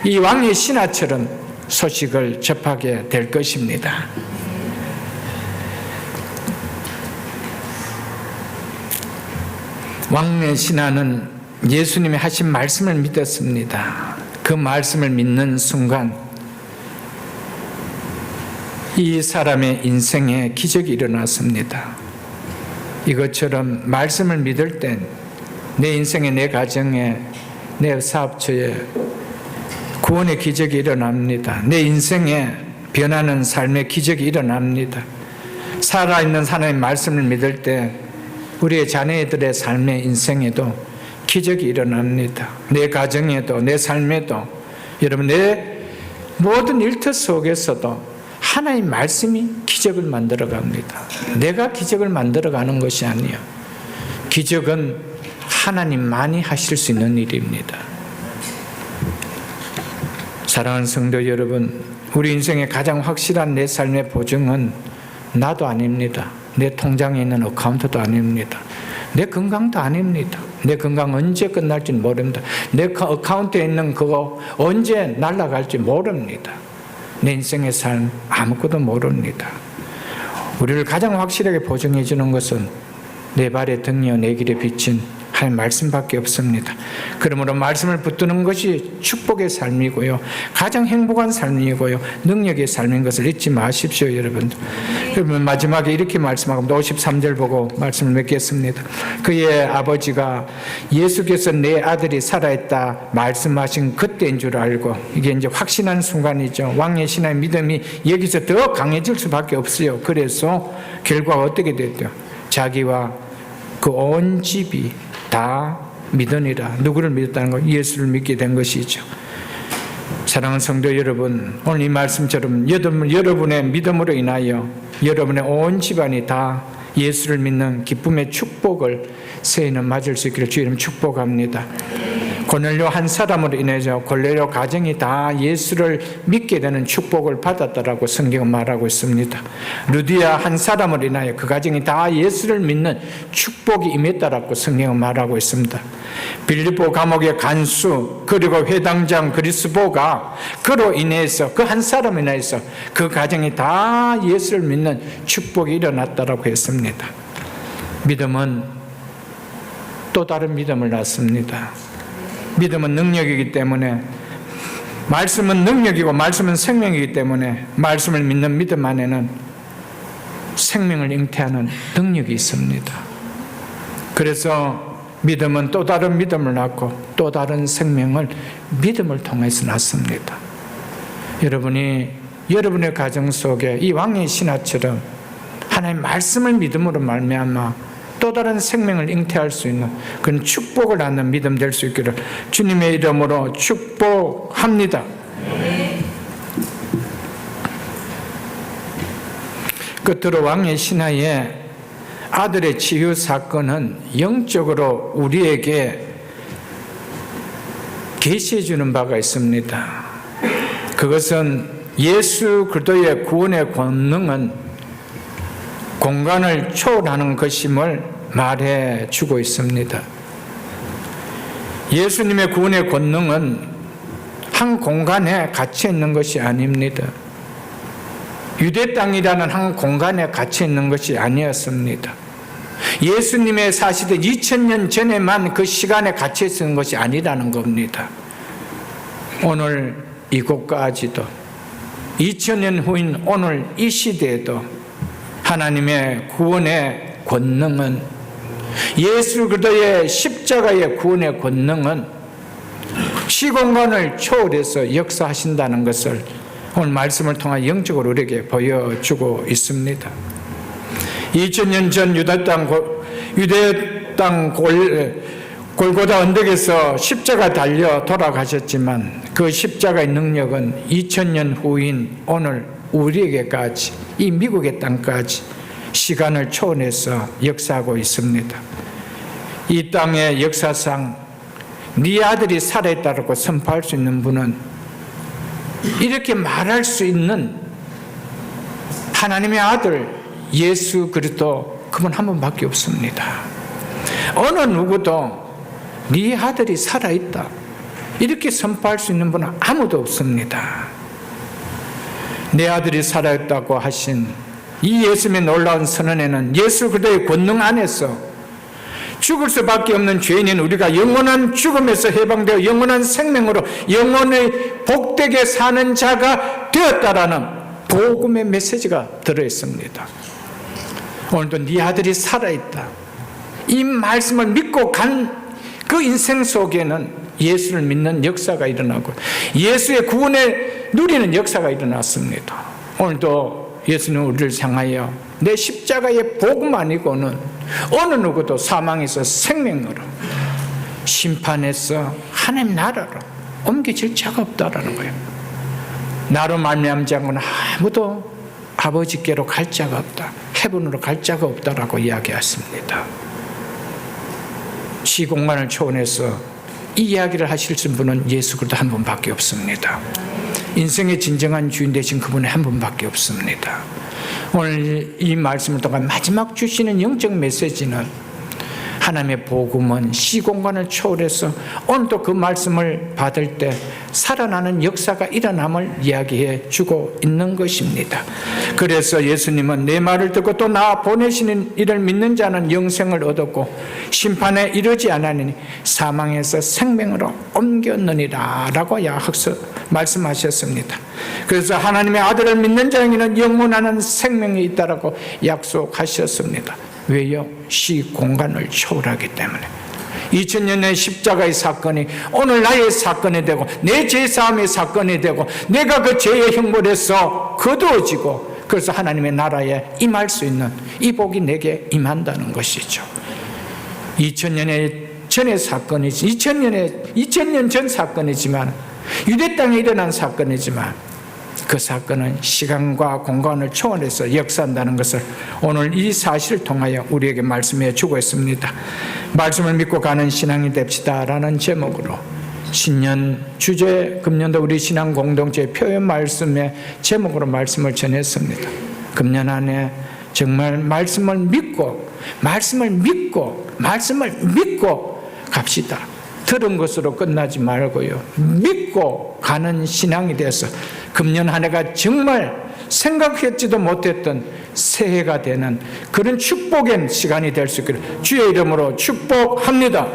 이 왕의 신하처럼 소식을 접하게 될 것입니다. 왕의 신하는 예수님이 하신 말씀을 믿었습니다. 그 말씀을 믿는 순간 이 사람의 인생에 기적이 일어났습니다. 이것처럼 말씀을 믿을 땐 내 인생에, 내 가정에, 내 사업처에 구원의 기적이 일어납니다. 내 인생에 변하는 삶의 기적이 일어납니다. 살아있는 하나님의 말씀을 믿을 때 우리의 자녀들의 삶의 인생에도 기적이 일어납니다. 내 가정에도, 내 삶에도, 여러분, 내 모든 일터 속에서도 하나님의 말씀이 기적을 만들어 갑니다. 내가 기적을 만들어 가는 것이 아니에요. 기적은 하나님만이 하실 수 있는 일입니다. 사랑하는 성도 여러분, 우리 인생의 가장 확실한 내 삶의 보증은 나도 아닙니다. 내 통장에 있는 어카운트도 아닙니다. 내 건강도 아닙니다. 내 건강 언제 끝날지 모릅니다. 내 어카운트에 있는 그거 언제 날아갈지 모릅니다. 내 인생의 삶 아무것도 모릅니다. 우리를 가장 확실하게 보증해 주는 것은 내 발의 등이요 내 길에 비친 하나님의 말씀밖에 없습니다. 그러므로 말씀을 붙드는 것이 축복의 삶이고요, 가장 행복한 삶이고요, 능력의 삶인 것을 잊지 마십시오, 여러분. 그러면 마지막에 이렇게 말씀하고 53절 보고 말씀을 맺겠습니다. 그의 아버지가 예수께서 내 아들이 살아있다 말씀하신 그때인 줄 알고, 이게 이제 확신한 순간이죠. 왕의 신앙의 믿음이 여기서 더 강해질 수밖에 없어요. 그래서 결과가 어떻게 됐죠? 자기와 그 온 집이 다 믿으니라. 누구를 믿었다는 거? 예수를 믿게 된 것이죠. 사랑하는 성도 여러분, 오늘 이 말씀처럼 여러분의 믿음으로 인하여 여러분의 온 집안이 다 예수를 믿는 기쁨의 축복을 새해는 맞을 수 있기를 주의 이름 축복합니다. 고넬료 한 사람으로 인해서 고넬료 가정이 다 예수를 믿게 되는 축복을 받았다라고 성경은 말하고 있습니다. 루디아 한 사람으로 인하여 그 가정이 다 예수를 믿는 축복이 임했다라고 성경은 말하고 있습니다. 빌립보 감옥의 간수 그리고 회당장 그리스보가 그로 인해서 그 한 사람으로 인해서 그 가정이 다 예수를 믿는 축복이 일어났다라고 했습니다. 믿음은 또 다른 믿음을 낳습니다. 믿음은 능력이기 때문에, 말씀은 능력이고 말씀은 생명이기 때문에 말씀을 믿는 믿음 안에는 생명을 잉태하는 능력이 있습니다. 그래서 믿음은 또 다른 믿음을 낳고 또 다른 생명을 믿음을 통해서 낳습니다. 여러분이 여러분의 가정 속에 이 왕의 신하처럼 하나님의 말씀을 믿음으로 말미암아 또 다른 생명을 잉태할 수 있는 그런 축복을 낳는 믿음 될 수 있기를 주님의 이름으로 축복합니다. 끝으로 왕의 신하의 아들의 치유 사건은 영적으로 우리에게 계시해 주는 바가 있습니다. 그것은 예수 그리스도의 구원의 권능은 공간을 초월하는 것임을 말해 주고 있습니다. 예수님의 구원의 권능은 한 공간에 갇혀 있는 것이 아닙니다. 유대 땅이라는 한 공간에 갇혀 있는 것이 아니었습니다. 예수님의 사시대 2000년 전에만 그 시간에 갇혀 있는 것이 아니라는 겁니다. 오늘 이곳까지도 2000년 후인 오늘 이 시대에도 하나님의 구원의 권능은, 예수 그리스도의 십자가의 구원의 권능은 시공간을 초월해서 역사하신다는 것을 오늘 말씀을 통해 영적으로 우리에게 보여주고 있습니다. 2000년 전 유대 땅 골고다 언덕에서 십자가 달려 돌아가셨지만 그 십자가의 능력은 2000년 후인 오늘 우리에게까지, 이 미국의 땅까지 시간을 초월해서 역사하고 있습니다. 이 땅의 역사상 네 아들이 살아있다고 선포할 수 있는 분은, 이렇게 말할 수 있는 하나님의 아들 예수 그리스도, 그분 한 분밖에 없습니다. 어느 누구도 네 아들이 살아있다 이렇게 선포할 수 있는 분은 아무도 없습니다. 내 아들이 살아있다고 하신 이 예수님의 놀라운 선언에는 예수 그리스도의 권능 안에서 죽을 수밖에 없는 죄인인 우리가 영원한 죽음에서 해방되어 영원한 생명으로 영원히 복되게 사는 자가 되었다라는 복음의 메시지가 들어있습니다. 오늘도 네 아들이 살아있다, 이 말씀을 믿고 간 그 인생 속에는 예수를 믿는 역사가 일어나고 예수의 구원에 누리는 역사가 일어났습니다. 오늘도 예수는 우리를 향하여 내 십자가의 복음 아니고는 어느 누구도 사망에서 생명으로, 심판에서 하나님 나라로 옮겨질 자가 없다라는 거예요. 나로 말미암지 않고는 아무도 아버지께로 갈 자가 없다, 헤븐으로 갈 자가 없다라고 이야기했습니다. 시공간을 초월해서 이 이야기를 하실 분은 예수 그리스도 한 분밖에 없습니다. 인생의 진정한 주인 되신 그분은 한 분밖에 없습니다. 오늘 이 말씀을 통해 마지막 주시는 영적 메시지는, 하나님의 복음은 시공간을 초월해서 오늘도 그 말씀을 받을 때 살아나는 역사가 일어남을 이야기해 주고 있는 것입니다. 그래서 예수님은 내 말을 듣고 또 나 보내시는 이를 믿는 자는 영생을 얻었고 심판에 이르지 않으니 사망에서 생명으로 옮겼느니라 라고 말씀하셨습니다. 그래서 하나님의 아들을 믿는 자에게는 영원한 생명이 있다라고 약속하셨습니다. 왜요? 시공간을 초월하기 때문에. 2000년의 십자가의 사건이 오늘 나의 사건이 되고 내 죄사함의 사건이 되고 내가 그 죄의 형벌에서 거두어지고, 그래서 하나님의 나라에 임할 수 있는 이 복이 내게 임한다는 것이죠. 2000년의 전의 사건이지, 2000년 전 사건이지만, 유대 땅에 일어난 사건이지만, 그 사건은 시간과 공간을 초월해서 역사한다는 것을 오늘 이 사실을 통하여 우리에게 말씀해 주고 있습니다. 말씀을 믿고 가는 신앙이 됩시다라는 제목으로 신년 주제, 금년도 우리 신앙 공동체 표현 말씀의 제목으로 말씀을 전했습니다. 금년 안에 정말 말씀을 믿고 갑시다. 들은 것으로 끝나지 말고요, 믿고 가는 신앙이 돼서 금년 한 해가 정말 생각했지도 못했던 새해가 되는 그런 축복의 시간이 될 수 있기를 주의 이름으로 축복합니다.